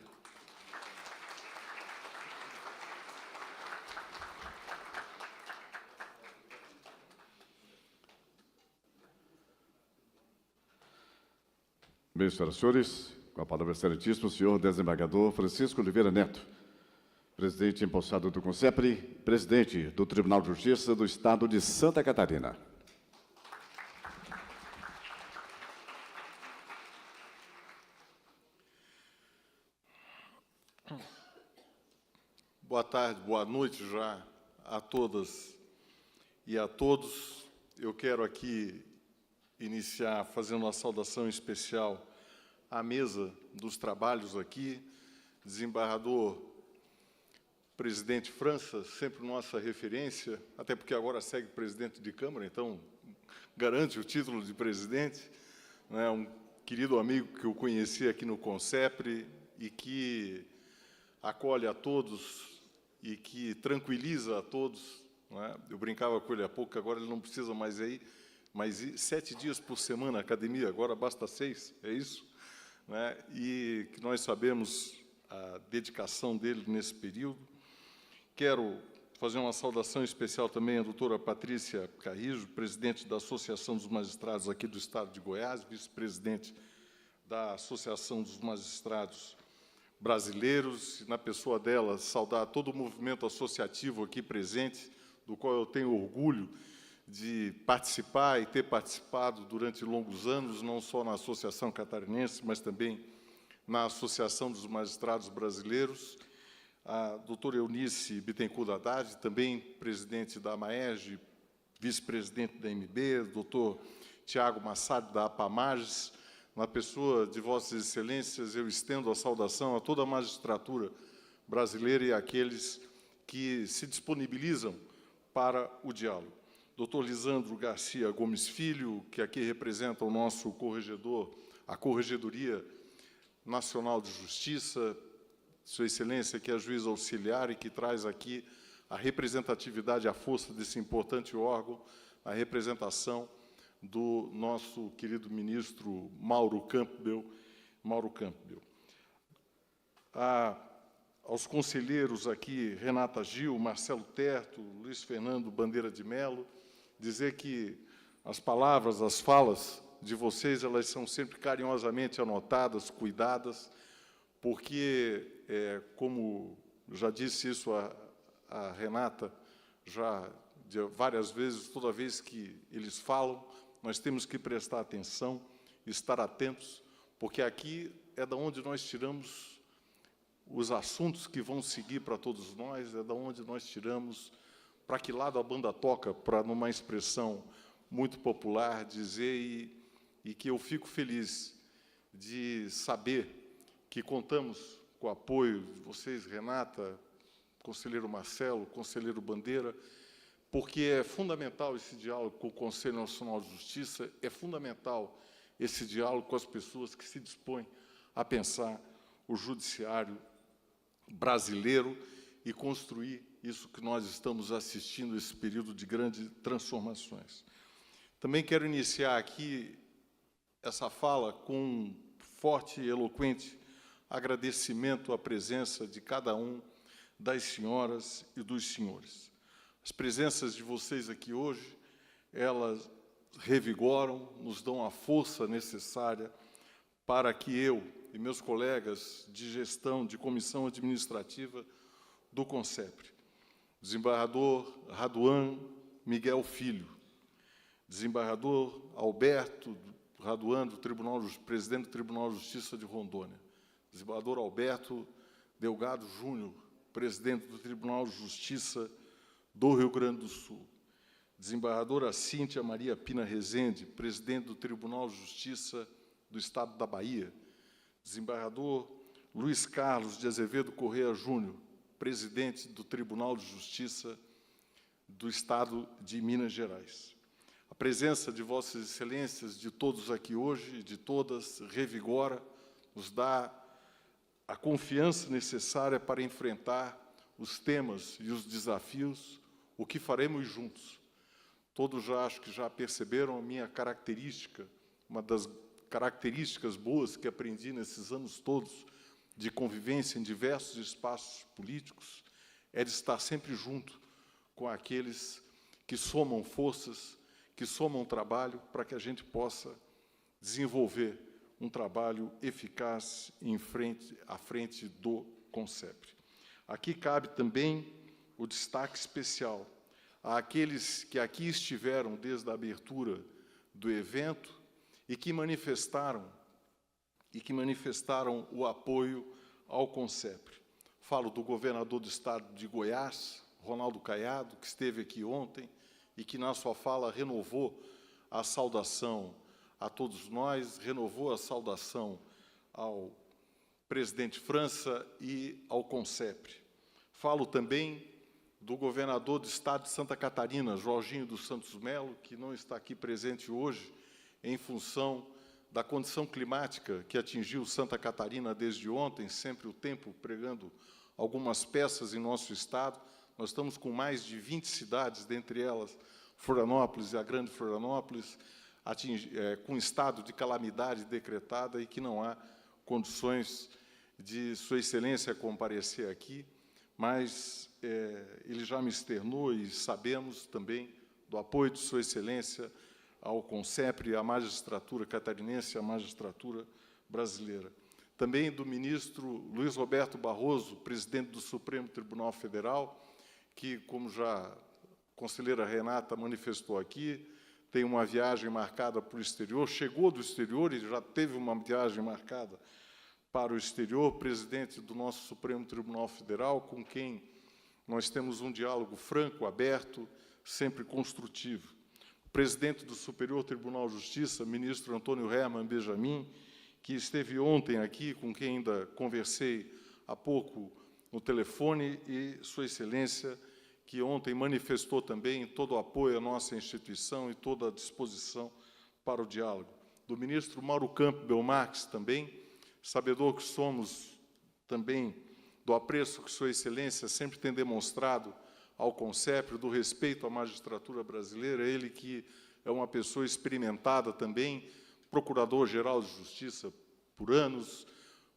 Bem, senhoras e senhores, com a palavra excelentíssimo, o senhor desembargador Francisco Oliveira Neto, presidente empossado do CONCEPRE, presidente do Tribunal de Justiça do Estado de Santa Catarina. Boa tarde, boa noite já a todas e a todos. Eu quero aqui iniciar fazendo uma saudação especial à mesa dos trabalhos aqui, desembargador presidente França, sempre nossa referência, até porque agora segue presidente de Câmara, então garante o título de presidente, né? Um querido amigo que eu conheci aqui no CONCEPRE e que acolhe a todos e que tranquiliza a todos, né? Eu brincava com ele há pouco, que agora ele não precisa mais ir, mas 7 dias por semana na academia, agora basta 6, é isso? Né? E que nós sabemos a dedicação dele nesse período. Quero fazer uma saudação especial também à doutora Patrícia Carrijo, presidente da Associação dos Magistrados aqui do Estado de Goiás, vice-presidente da Associação dos Magistrados Brasileiros, e, na pessoa dela, saudar todo o movimento associativo aqui presente, do qual eu tenho orgulho de participar e ter participado durante longos anos, não só na Associação Catarinense, mas também na Associação dos Magistrados Brasileiros. A doutora Eunice Bittencourt Haddad, também presidente da AMAERJ, vice-presidente da MB, doutor Tiago Massad, da APAMAGES. Na pessoa de Vossas Excelências, eu estendo a saudação a toda a magistratura brasileira e àqueles que se disponibilizam para o diálogo. Dr. Lisandro Garcia Gomes Filho, que aqui representa o nosso corregedor, a Corregedoria Nacional de Justiça, Sua Excelência, que é a juíza auxiliar e que traz aqui a representatividade, a força desse importante órgão, a representação do nosso querido ministro Mauro Campbell. Aos conselheiros aqui, Renata Gil, Marcelo Terto, Luiz Fernando Bandeira de Mello, dizer que as palavras, as falas de vocês, elas são sempre carinhosamente anotadas, cuidadas, porque, como já disse isso a Renata, já várias vezes, toda vez que eles falam, nós temos que prestar atenção, estar atentos, porque aqui é da onde nós tiramos os assuntos que vão seguir para todos nós, é da onde nós tiramos para que lado a banda toca, para, numa expressão muito popular, dizer, e que eu fico feliz de saber que contamos com o apoio de vocês, Renata, conselheiro Marcelo, conselheiro Bandeira, porque é fundamental esse diálogo com o Conselho Nacional de Justiça, é fundamental esse diálogo com as pessoas que se dispõem a pensar o judiciário brasileiro e construir isso que nós estamos assistindo, esse período de grandes transformações. Também quero iniciar aqui essa fala com um forte e eloquente agradecimento à presença de cada um das senhoras e dos senhores. As presenças de vocês aqui hoje, elas revigoram, nos dão a força necessária para que eu e meus colegas de gestão, de comissão administrativa do CONCEPRE, desembargador Raduan Miguel Filho, desembargador Alberto Raduan, presidente do Tribunal de Justiça de Rondônia, desembargador Alberto Delgado Júnior, presidente do Tribunal de Justiça do Rio Grande do Sul, desembargadora Cíntia Maria Pina Rezende, presidente do Tribunal de Justiça do Estado da Bahia, desembargador Luiz Carlos de Azevedo Correia Júnior, presidente do Tribunal de Justiça do Estado de Minas Gerais. A presença de Vossas Excelências, de todos aqui hoje, de todas, revigora, nos dá a confiança necessária para enfrentar os temas e os desafios, o que faremos juntos. Todos já acho que já perceberam a minha característica, uma das características boas que aprendi nesses anos todos de convivência em diversos espaços políticos, é de estar sempre junto com aqueles que somam forças, que somam trabalho, para que a gente possa desenvolver um trabalho eficaz à frente do CONCEPRE. Aqui cabe também o destaque especial àqueles que aqui estiveram desde a abertura do evento e que manifestaram o apoio ao CONCEPRE. Falo do governador do Estado de Goiás, Ronaldo Caiado, que esteve aqui ontem e que, na sua fala, renovou a saudação a todos nós, renovou a saudação ao presidente França e ao CONCEPRE. Falo também do governador do Estado de Santa Catarina, Jorginho dos Santos Melo, que não está aqui presente hoje, em função da condição climática que atingiu Santa Catarina desde ontem, sempre o tempo pregando algumas peças em nosso estado. Nós estamos com mais de 20 cidades, dentre elas Florianópolis e a Grande Florianópolis, com estado de calamidade decretada e que não há condições de Sua Excelência comparecer aqui, mas ele já me externou e sabemos também do apoio de Sua Excelência ao CONCEPRE, à magistratura catarinense e à magistratura brasileira. Também do ministro Luiz Roberto Barroso, presidente do Supremo Tribunal Federal, que, como já a conselheira Renata manifestou aqui, tem uma viagem marcada para o exterior, chegou do exterior e já teve uma viagem marcada para o exterior, presidente do nosso Supremo Tribunal Federal, com quem nós temos um diálogo franco, aberto, sempre construtivo. O presidente do Superior Tribunal de Justiça, ministro Antônio Herman Benjamin, que esteve ontem aqui, com quem ainda conversei há pouco no telefone, e Sua Excelência, que ontem manifestou também todo o apoio à nossa instituição e toda a disposição para o diálogo. Do ministro Mauro Campbell Marques também, sabedor que somos também do apreço que Sua Excelência sempre tem demonstrado ao CONCEPRE, do respeito à magistratura brasileira, ele que é uma pessoa experimentada também, Procurador-Geral de Justiça por anos,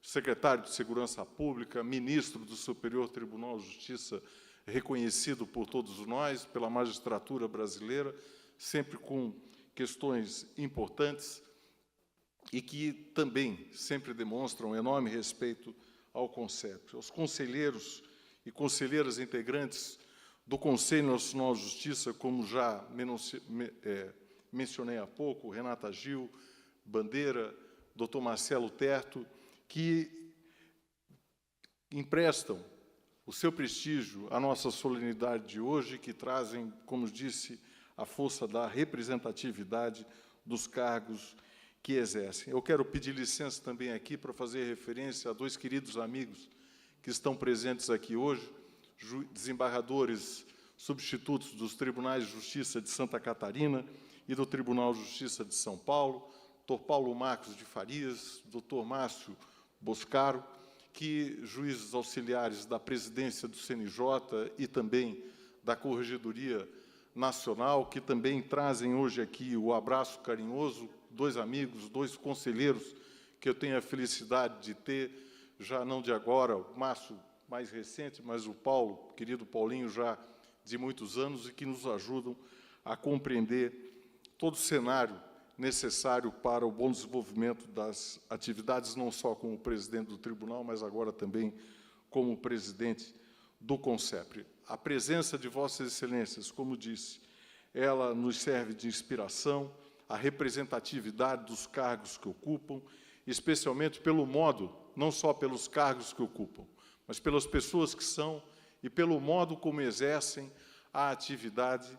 secretário de Segurança Pública, ministro do Superior Tribunal de Justiça, reconhecido por todos nós, pela magistratura brasileira, sempre com questões importantes e que também sempre demonstram enorme respeito ao CONCEPRE. Aos conselheiros e conselheiras integrantes do Conselho Nacional de Justiça, como já mencionei há pouco, Renata Gil, Bandeira, Dr. Marcelo Terto, que emprestam o seu prestígio à nossa solenidade de hoje, que trazem, como disse, a força da representatividade dos cargos que exercem. Eu quero pedir licença também aqui para fazer referência a dois queridos amigos que estão presentes aqui hoje, desembargadores substitutos dos Tribunais de Justiça de Santa Catarina e do Tribunal de Justiça de São Paulo, Dr. Paulo Marcos de Farias, Dr. Márcio Boscaro, que juízes auxiliares da presidência do CNJ e também da Corregedoria Nacional, que também trazem hoje aqui o abraço carinhoso, dois amigos, dois conselheiros que eu tenho a felicidade de ter, já não de agora, o Márcio mais recente, mas o Paulo, querido Paulinho, já de muitos anos, e que nos ajudam a compreender todo o cenário necessário para o bom desenvolvimento das atividades, não só como presidente do tribunal, mas agora também como presidente do CONCEPRE. A presença de Vossas Excelências, como disse, ela nos serve de inspiração, a representatividade dos cargos que ocupam, especialmente pelo modo, não só pelos cargos que ocupam, mas pelas pessoas que são e pelo modo como exercem a atividade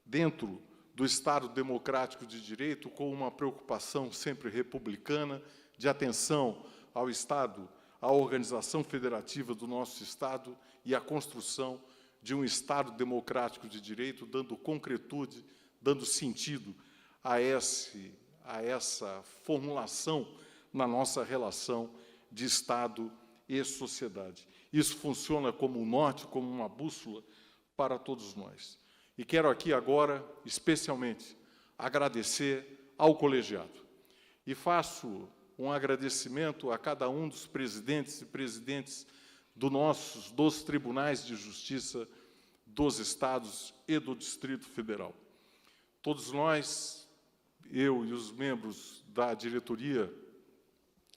dentro do Estado democrático de direito, com uma preocupação sempre republicana, de atenção ao Estado, à organização federativa do nosso Estado e à construção de um Estado democrático de direito, dando concretude, dando sentido a essa formulação na nossa relação de Estado e sociedade. Isso funciona como um norte, como uma bússola para todos nós. E quero aqui agora, especialmente, agradecer ao colegiado. E faço um agradecimento a cada um dos presidentes e presidentes dos tribunais de justiça dos estados e do Distrito Federal. Todos nós, eu e os membros da diretoria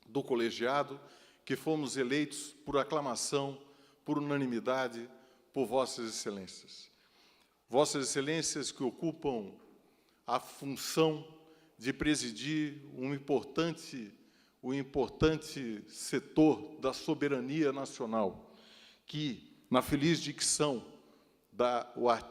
do colegiado, que fomos eleitos por aclamação, por unanimidade, por Vossas Excelências. Vossas Excelências que ocupam a função de presidir um importante setor da soberania nacional, que, na feliz dicção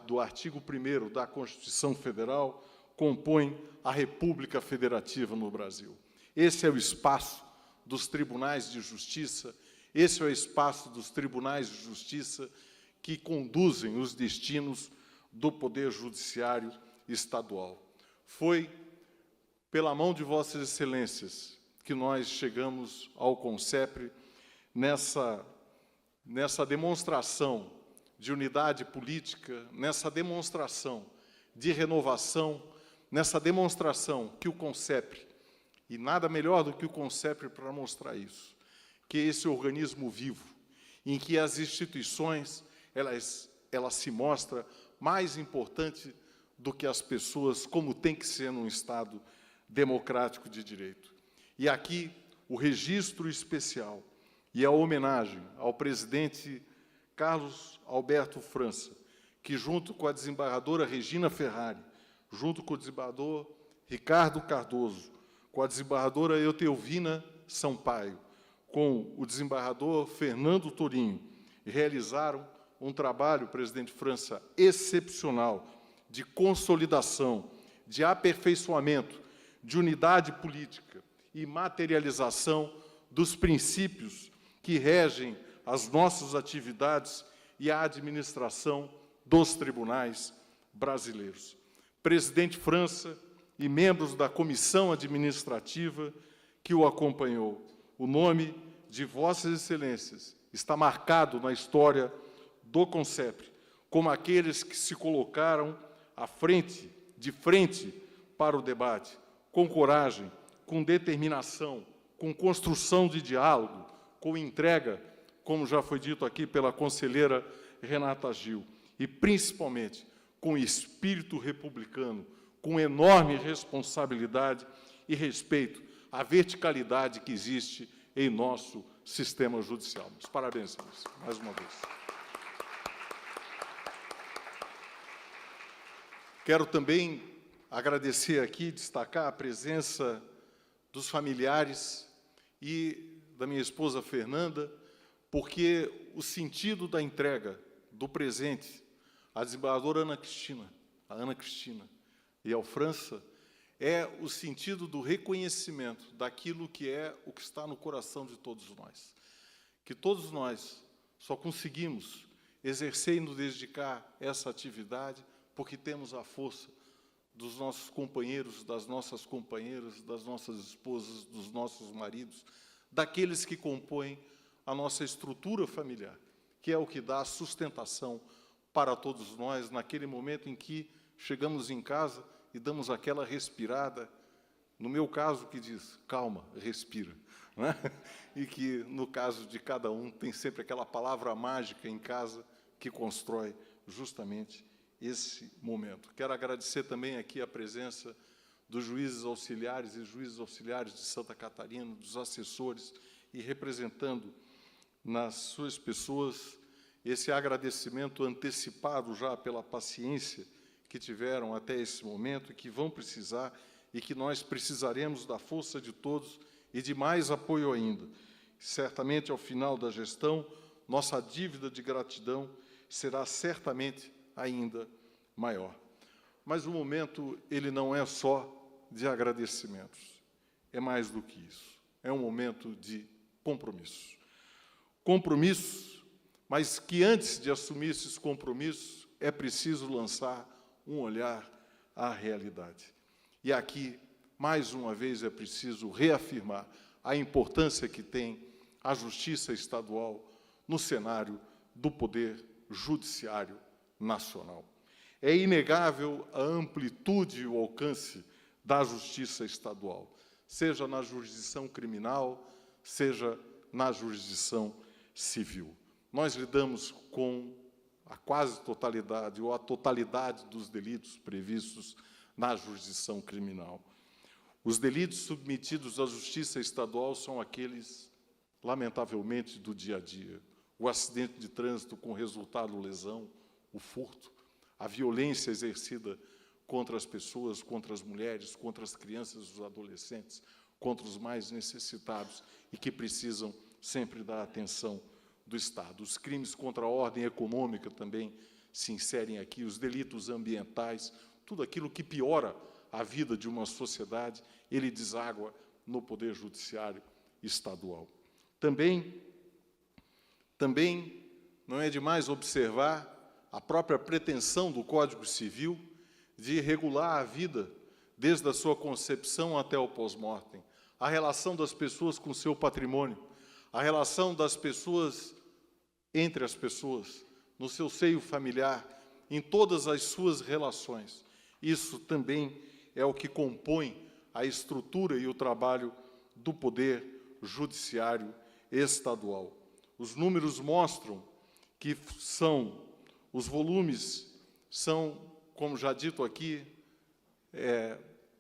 do artigo 1º da Constituição Federal, compõe a República Federativa no Brasil. Esse é o espaço dos tribunais de justiça, esse é o espaço dos tribunais de justiça que conduzem os destinos do Poder Judiciário Estadual. Foi pela mão de Vossas Excelências que nós chegamos ao CONCEPRE nessa demonstração de unidade política, nessa demonstração de renovação, nessa demonstração que o CONCEPRE, e nada melhor do que o CONCEPRE para mostrar isso, que é esse organismo vivo, em que as instituições, ela se mostra mais importante do que as pessoas, como tem que ser num Estado democrático de direito. E aqui, o registro especial e a homenagem ao presidente Carlos Alberto França, que, junto com a desembargadora Regina Ferrari, junto com o desembargador Ricardo Cardoso, com a desembargadora Eutelvina Sampaio, com o desembargador Fernando Torinho, realizaram um trabalho, presidente França, excepcional, de consolidação, de aperfeiçoamento, de unidade política e materialização dos princípios que regem as nossas atividades e a administração dos tribunais brasileiros. Presidente França e membros da comissão administrativa que o acompanhou, o nome de Vossas Excelências está marcado na história do CONCEPRE como aqueles que se colocaram de frente para o debate, com coragem, com determinação, com construção de diálogo, com entrega, como já foi dito aqui pela conselheira Renata Gil, e principalmente com espírito republicano, com enorme responsabilidade e respeito à verticalidade que existe em nosso sistema judicial. Meus parabéns, senhores, mais uma vez. Quero também agradecer aqui, destacar a presença dos familiares e da minha esposa Fernanda, porque o sentido da entrega do presente à desembargadora Ana Cristina e ao França é o sentido do reconhecimento daquilo que é o que está no coração de todos nós. Que todos nós só conseguimos exercer e nos dedicar a essa atividade porque temos a força dos nossos companheiros, das nossas companheiras, das nossas esposas, dos nossos maridos, daqueles que compõem a nossa estrutura familiar, que é o que dá sustentação para todos nós naquele momento em que chegamos em casa e damos aquela respirada, no meu caso, que diz, calma, respira, né? E que, no caso de cada um, tem sempre aquela palavra mágica em casa que constrói justamente esse momento. Quero agradecer também aqui a presença dos juízes auxiliares e juízes auxiliares de Santa Catarina, dos assessores, e representando nas suas pessoas esse agradecimento antecipado já pela paciência que tiveram até esse momento e que vão precisar e que nós precisaremos da força de todos e de mais apoio ainda. Certamente, ao final da gestão, nossa dívida de gratidão será certamente ainda maior. Mas o momento, ele não é só de agradecimentos, é mais do que isso. É um momento de compromisso. Compromissos, mas que antes de assumir esses compromissos, é preciso lançar um olhar à realidade. E aqui, mais uma vez, é preciso reafirmar a importância que tem a Justiça Estadual no cenário do Poder Judiciário Nacional. É inegável a amplitude e o alcance da Justiça Estadual, seja na jurisdição criminal, seja na jurisdição civil. Nós lidamos com a quase totalidade ou a totalidade dos delitos previstos na jurisdição criminal. Os delitos submetidos à Justiça Estadual são aqueles, lamentavelmente, do dia a dia. O acidente de trânsito com resultado lesão, o furto, a violência exercida contra as pessoas, contra as mulheres, contra as crianças e os adolescentes, contra os mais necessitados e que precisam sempre da atenção do Estado. Os crimes contra a ordem econômica também se inserem aqui, os delitos ambientais, tudo aquilo que piora a vida de uma sociedade, ele deságua no Poder Judiciário Estadual. Também não é demais observar a própria pretensão do Código Civil de regular a vida desde a sua concepção até o pós-mortem, a relação das pessoas com o seu patrimônio, a relação das pessoas entre as pessoas, no seu seio familiar, em todas as suas relações. Isso também é o que compõe a estrutura e o trabalho do Poder Judiciário Estadual. Os números mostram que os volumes são, como já dito aqui,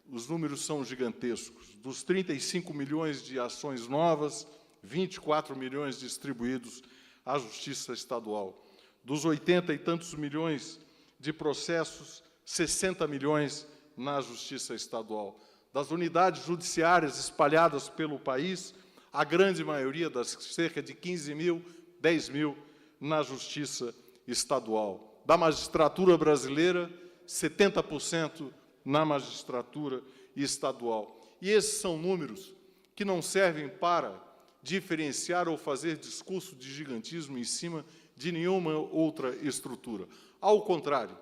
os números são gigantescos. Dos 35 milhões de ações novas, 24 milhões distribuídos à Justiça Estadual. Dos 80 e tantos milhões de processos, 60 milhões na Justiça Estadual. Das unidades judiciárias espalhadas pelo país, a grande maioria, das cerca de 15 mil, 10 mil na Justiça Estadual. Da magistratura brasileira, 70% na magistratura estadual. E esses são números que não servem para diferenciar ou fazer discurso de gigantismo em cima de nenhuma outra estrutura. Ao contrário,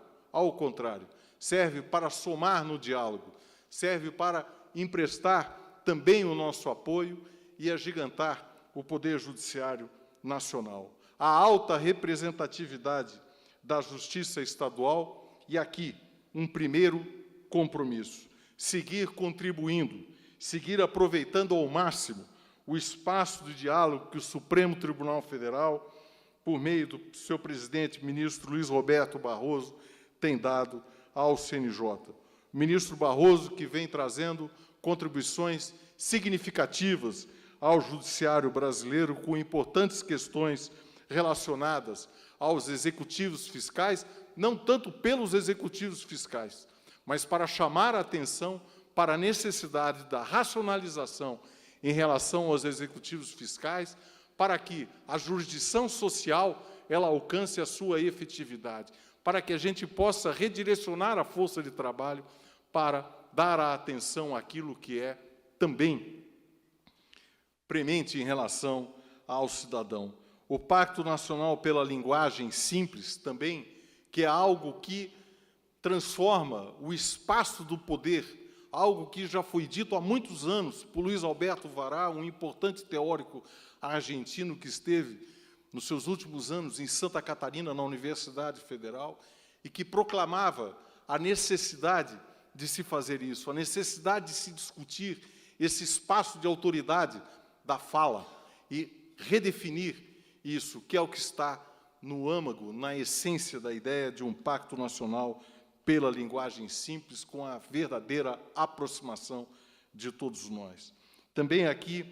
serve para somar no diálogo, serve para emprestar também o nosso apoio e agigantar o Poder Judiciário Nacional. A alta representatividade da Justiça Estadual e aqui um primeiro compromisso: seguir contribuindo, seguir aproveitando ao máximo o espaço de diálogo que o Supremo Tribunal Federal, por meio do seu presidente, ministro Luiz Roberto Barroso, tem dado ao CNJ. O ministro Barroso que vem trazendo contribuições significativas ao judiciário brasileiro com importantes questões relacionadas aos executivos fiscais, não tanto pelos executivos fiscais, mas para chamar a atenção para a necessidade da racionalização em relação aos executivos fiscais, para que a jurisdição social ela alcance a sua efetividade, para que a gente possa redirecionar a força de trabalho para dar a atenção àquilo que é também premente em relação ao cidadão. O Pacto Nacional pela Linguagem Simples também, que é algo que transforma o espaço do poder, algo que já foi dito há muitos anos por Luiz Alberto Vará, um importante teórico argentino que esteve nos seus últimos anos em Santa Catarina, na Universidade Federal, e que proclamava a necessidade de se fazer isso, a necessidade de se discutir esse espaço de autoridade da fala e redefinir isso, que é o que está no âmago, na essência da ideia de um pacto nacional pela linguagem simples, com a verdadeira aproximação de todos nós. Também aqui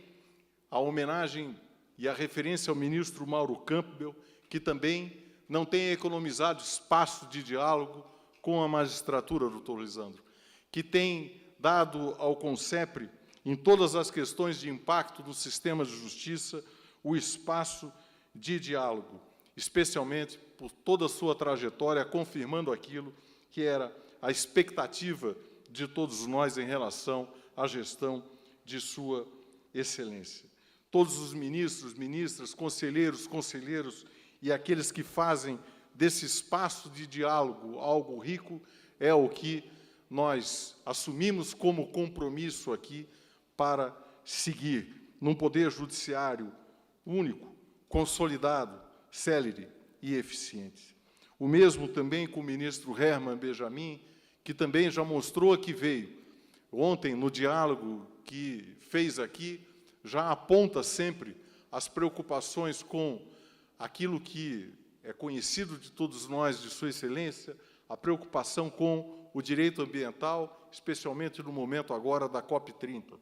a homenagem e a referência ao ministro Mauro Campbell, que também não tem economizado espaço de diálogo com a magistratura, doutor Lisandro, que tem dado ao CONSEPRE, em todas as questões de impacto do sistema de justiça, o espaço de diálogo, especialmente por toda a sua trajetória, confirmando aquilo que era a expectativa de todos nós em relação à gestão de sua excelência. Todos os ministros, ministras, conselheiros e aqueles que fazem desse espaço de diálogo algo rico, é o que nós assumimos como compromisso aqui para seguir num poder judiciário único, consolidado, célere e eficiente. O mesmo também com o ministro Herman Benjamin, que também já mostrou que veio. Ontem, no diálogo que fez aqui, já aponta sempre as preocupações com aquilo que é conhecido de todos nós, de Sua Excelência, a preocupação com o direito ambiental, especialmente no momento agora da COP30.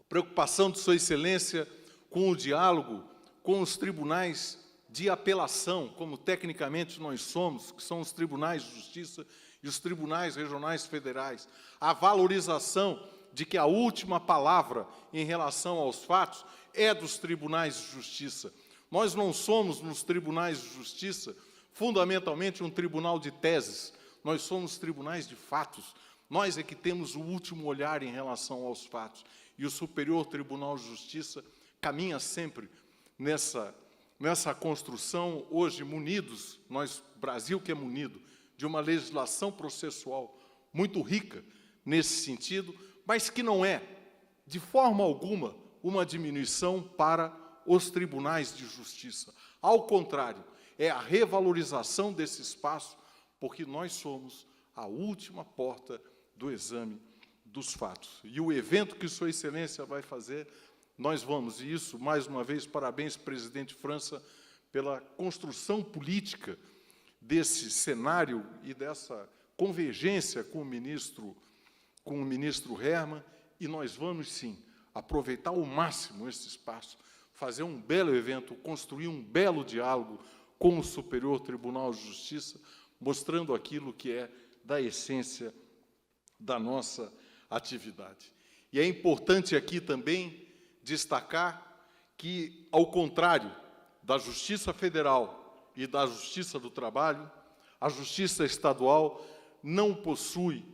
A preocupação de Sua Excelência com o diálogo com os tribunais de apelação, como tecnicamente nós somos, que são os tribunais de justiça e os tribunais regionais federais. A valorização de que a última palavra em relação aos fatos é dos tribunais de justiça. Nós não somos, nos tribunais de justiça, fundamentalmente um tribunal de teses, nós somos tribunais de fatos. Nós é que temos o último olhar em relação aos fatos. E o Superior Tribunal de Justiça caminha sempre nessa construção, hoje munidos, nós, Brasil que é munido, de uma legislação processual muito rica nesse sentido, mas que não é, de forma alguma, uma diminuição para os tribunais de justiça. Ao contrário, é a revalorização desse espaço, porque nós somos a última porta do exame dos fatos. E o evento que Sua Excelência vai fazer, nós vamos, e isso, mais uma vez, parabéns, presidente França, pela construção política desse cenário e dessa convergência com o ministro Herman, e nós vamos, sim, aproveitar ao máximo esse espaço, fazer um belo evento, construir um belo diálogo com o Superior Tribunal de Justiça, mostrando aquilo que é da essência da nossa atividade. E é importante aqui também destacar que, ao contrário da Justiça Federal e da Justiça do Trabalho, A Justiça Estadual não possui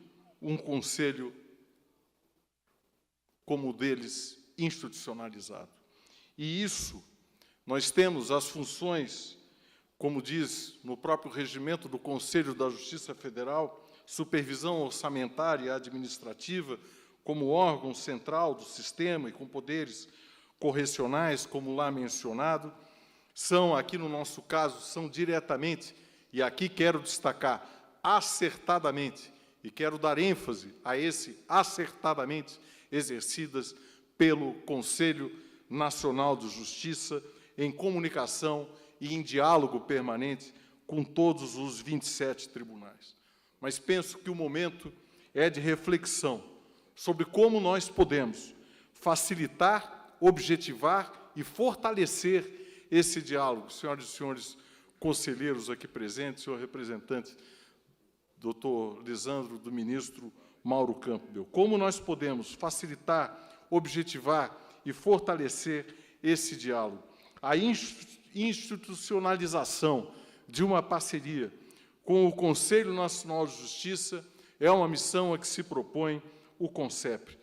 um conselho como o deles institucionalizado. E isso, nós temos as funções, como diz no próprio regimento do Conselho da Justiça Federal, supervisão orçamentária e administrativa, como órgão central do sistema e com poderes correcionais, como lá mencionado, são, aqui no nosso caso, são diretamente, e aqui quero destacar, acertadamente, e quero dar ênfase a esse acertadamente, exercidas pelo Conselho Nacional de Justiça, em comunicação e em diálogo permanente com todos os 27 tribunais. Mas penso que o momento é de reflexão sobre como nós podemos facilitar, objetivar e fortalecer esse diálogo. Senhoras e senhores conselheiros aqui presentes, senhor representante, doutor Lisandro, do ministro Mauro Campbell, como nós podemos facilitar, objetivar e fortalecer esse diálogo? A institucionalização de uma parceria com o Conselho Nacional de Justiça é uma missão a que se propõe o CONCEPRE,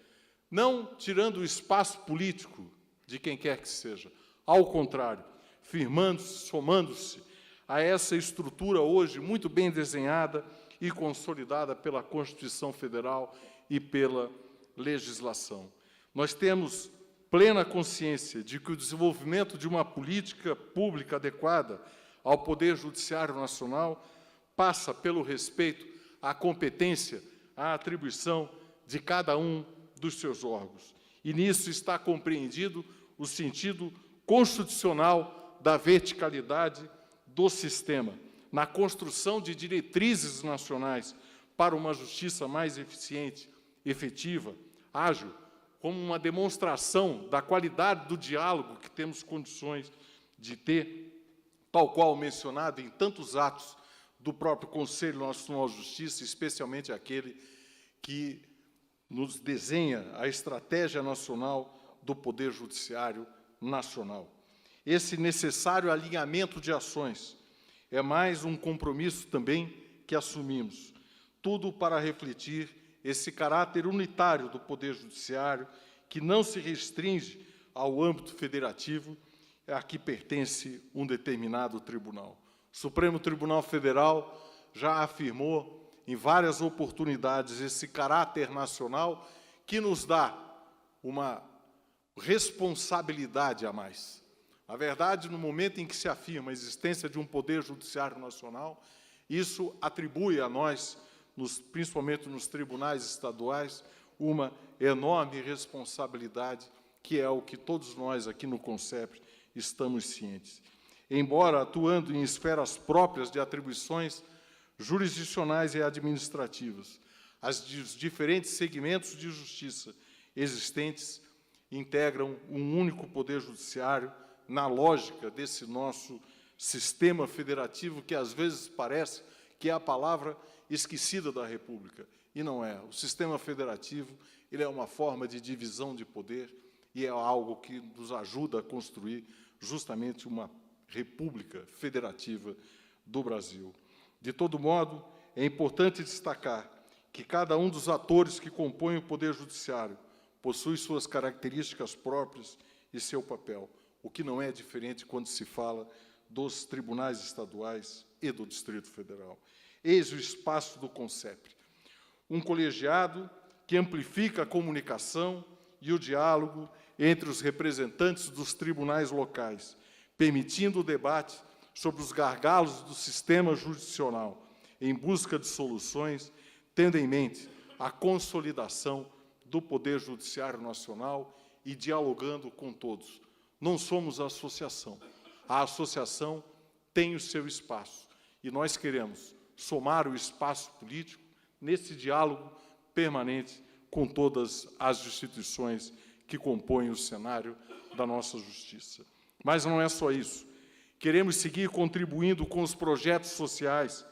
não tirando o espaço político de quem quer que seja, ao contrário, firmando-se, somando-se a essa estrutura hoje muito bem desenhada e consolidada pela Constituição Federal e pela legislação. Nós temos plena consciência de que o desenvolvimento de uma política pública adequada ao Poder Judiciário Nacional passa pelo respeito à competência, à atribuição de cada um dos seus órgãos. E nisso está compreendido o sentido constitucional da verticalidade do sistema, na construção de diretrizes nacionais para uma justiça mais eficiente, efetiva, ágil, como uma demonstração da qualidade do diálogo que temos condições de ter, tal qual mencionado em tantos atos do próprio Conselho Nacional de Justiça, especialmente aquele que nos desenha a estratégia nacional do Poder Judiciário Nacional. Esse necessário alinhamento de ações é mais um compromisso também que assumimos, tudo para refletir esse caráter unitário do Poder Judiciário, que não se restringe ao âmbito federativo, a que pertence um determinado tribunal. O Supremo Tribunal Federal já afirmou em várias oportunidades esse caráter nacional que nos dá uma responsabilidade a mais. Na verdade, no momento em que se afirma a existência de um Poder Judiciário Nacional, isso atribui a nós, principalmente nos tribunais estaduais, uma enorme responsabilidade, que é o que todos nós aqui no CONCEPRE estamos cientes. Embora atuando em esferas próprias de atribuições jurisdicionais e administrativas, os diferentes segmentos de justiça existentes integram um único Poder Judiciário na lógica desse nosso sistema federativo, que às vezes parece que é a palavra esquecida da República, e não é. O sistema federativo, ele é uma forma de divisão de poder e é algo que nos ajuda a construir justamente uma República Federativa do Brasil. De todo modo, é importante destacar que cada um dos atores que compõem o Poder Judiciário possui suas características próprias e seu papel, o que não é diferente quando se fala dos tribunais estaduais e do Distrito Federal. Eis o espaço do CONCEPRE, um colegiado que amplifica a comunicação e o diálogo entre os representantes dos tribunais locais, permitindo o debate sobre os gargalos do sistema jurisdicional, em busca de soluções, tendo em mente a consolidação do Poder Judiciário Nacional e dialogando com todos. Não somos a associação. A associação tem o seu espaço e nós queremos somar o espaço político nesse diálogo permanente com todas as instituições que compõem o cenário da nossa justiça. Mas não é só isso. Queremos seguir contribuindo com os projetos sociais,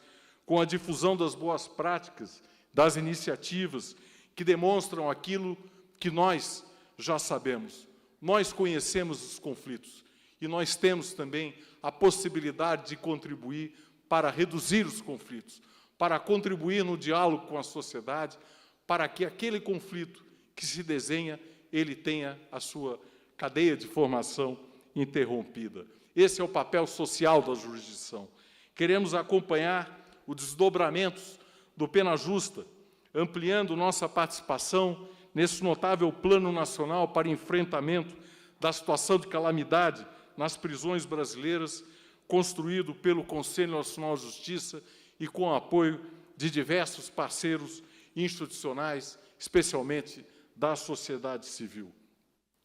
com a difusão das boas práticas, das iniciativas que demonstram aquilo que nós já sabemos. Nós conhecemos os conflitos e nós temos também a possibilidade de contribuir para reduzir os conflitos, para contribuir no diálogo com a sociedade, para que aquele conflito que se desenha, ele tenha a sua cadeia de formação interrompida. Esse é o papel social da jurisdição. Queremos acompanhar os desdobramentos do Pena Justa, ampliando nossa participação nesse notável Plano Nacional para enfrentamento da situação de calamidade nas prisões brasileiras, construído pelo Conselho Nacional de Justiça e com o apoio de diversos parceiros institucionais, especialmente da sociedade civil.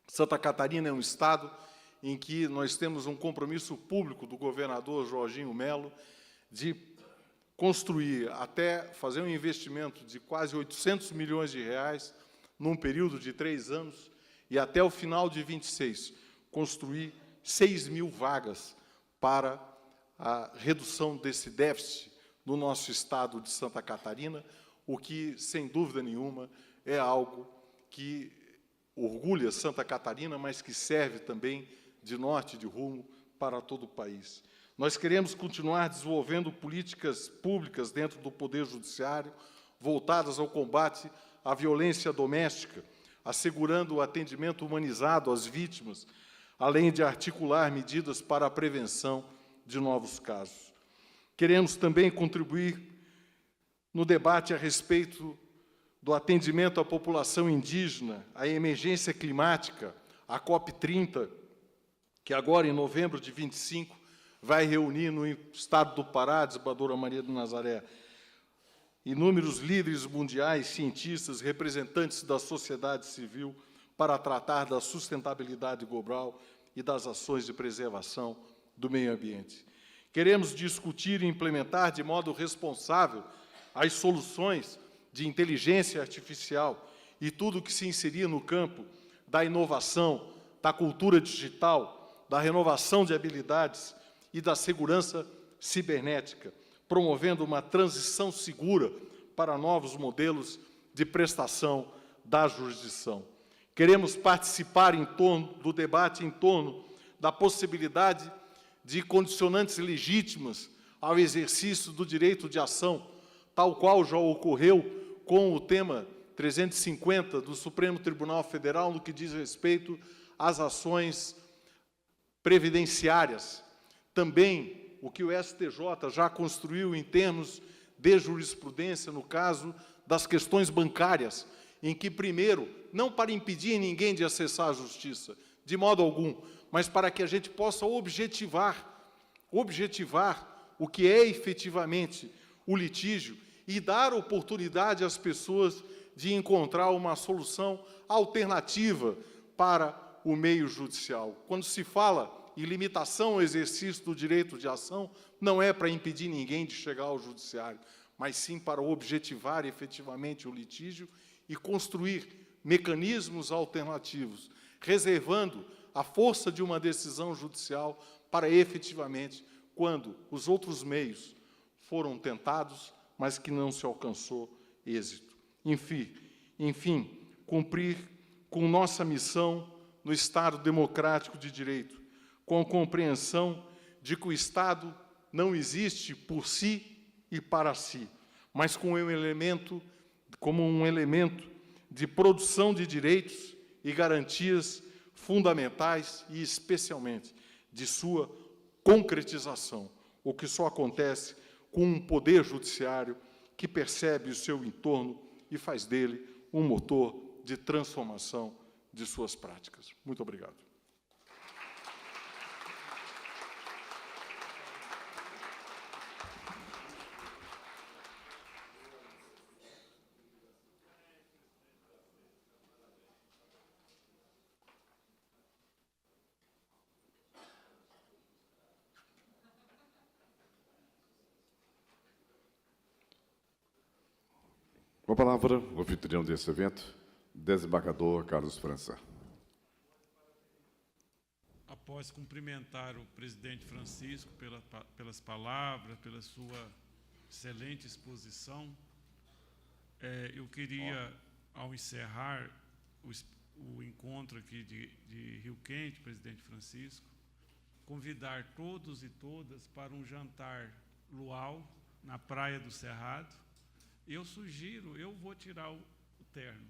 Santa Catarina é um estado em que nós temos um compromisso público do governador Jorginho Melo de construir, até fazer um investimento de quase 800 milhões de reais num período de 3 anos e até o final de 26, construir 6.000 vagas para a redução desse déficit no nosso estado de Santa Catarina, o que, sem dúvida nenhuma, é algo que orgulha Santa Catarina, mas que serve também de norte de rumo para todo o país. Nós queremos continuar desenvolvendo políticas públicas dentro do Poder Judiciário, voltadas ao combate à violência doméstica, assegurando o atendimento humanizado às vítimas, além de articular medidas para a prevenção de novos casos. Queremos também contribuir no debate a respeito do atendimento à população indígena, à emergência climática, a COP30, que agora, em novembro de 25, vai reunir no estado do Pará, desembargadora Maria do Nazaré, inúmeros líderes mundiais, cientistas, representantes da sociedade civil, para tratar da sustentabilidade global e das ações de preservação do meio ambiente. Queremos discutir e implementar de modo responsável as soluções de inteligência artificial e tudo que se inserir no campo da inovação, da cultura digital, da renovação de habilidades e da segurança cibernética, promovendo uma transição segura para novos modelos de prestação da jurisdição. Queremos participar do debate em torno da possibilidade de condicionantes legítimas ao exercício do direito de ação, tal qual já ocorreu com o tema 350 do Supremo Tribunal Federal, no que diz respeito às ações previdenciárias. Também o que o STJ já construiu em termos de jurisprudência, no caso das questões bancárias, em que, primeiro, não para impedir ninguém de acessar a justiça, de modo algum, mas para que a gente possa objetivar o que é efetivamente o litígio e dar oportunidade às pessoas de encontrar uma solução alternativa para o meio judicial. Quando se fala em limitação ao exercício do direito de ação, não é para impedir ninguém de chegar ao judiciário, mas sim para objetivar efetivamente o litígio e construir mecanismos alternativos, reservando a força de uma decisão judicial para efetivamente, quando os outros meios foram tentados, mas que não se alcançou êxito. Enfim, cumprir com nossa missão no Estado democrático de direito, com a compreensão de que o Estado não existe por si e para si, mas como um elemento de produção de direitos e garantias fundamentais e, especialmente, de sua concretização, o que só acontece com um poder judiciário que percebe o seu entorno e faz dele um motor de transformação de suas práticas. Muito obrigado. Com a palavra, o anfitrião desse evento, desembargador Carlos França. Após cumprimentar o presidente Francisco pelas palavras, pela sua excelente exposição, eu queria, ao encerrar o encontro aqui de Rio Quente, presidente Francisco, convidar todos e todas para um jantar luau, na Praia do Cerrado. Eu sugiro, eu vou tirar o terno,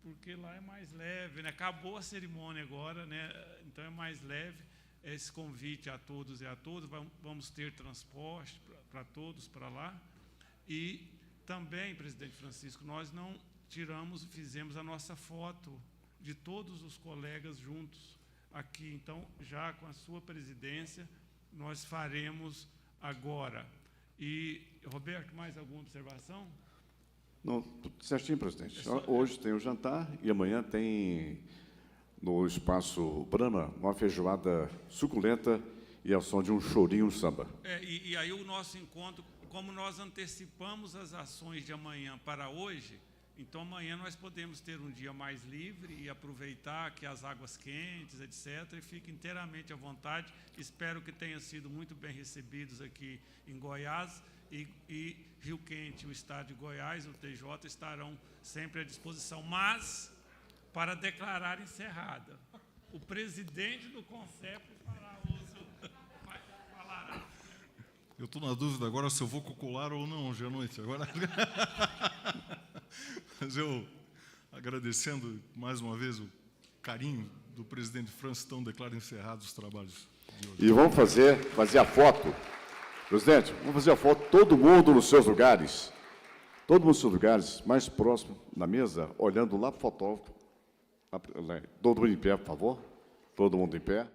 porque lá é mais leve, né? Acabou a cerimônia agora, né? Então é mais leve. Esse convite a todos e a todas, vamos ter transporte para todos para lá. E também, presidente Francisco, nós não tiramos, fizemos a nossa foto de todos os colegas juntos aqui. Então, já com a sua presidência, nós faremos agora. E, Roberto, mais alguma observação? Não, tudo certinho, presidente. Hoje tem o jantar e amanhã tem, no Espaço Brahma, uma feijoada suculenta e ao som de um chorinho samba. E aí o nosso encontro, como nós antecipamos as ações de amanhã para hoje, então amanhã nós podemos ter um dia mais livre e aproveitar que as águas quentes, etc., e fique inteiramente à vontade. Espero que tenham sido muito bem recebidos aqui em Goiás, e Rio Quente, o Estado de Goiás, o TJ, estarão sempre à disposição. Mas, para declarar encerrada, o presidente do CONCEP falará. Eu estou na dúvida agora se eu vou cocular ou não hoje à noite. Agora... Mas eu, agradecendo mais uma vez o carinho do presidente França, então declaro encerrados os trabalhos de hoje. E vamos fazer a foto. Presidente, vamos fazer a foto, todo mundo nos seus lugares. Todo mundo nos seus lugares, mais próximo na mesa, olhando lá para o fotógrafo. Todo mundo em pé, por favor. Todo mundo em pé.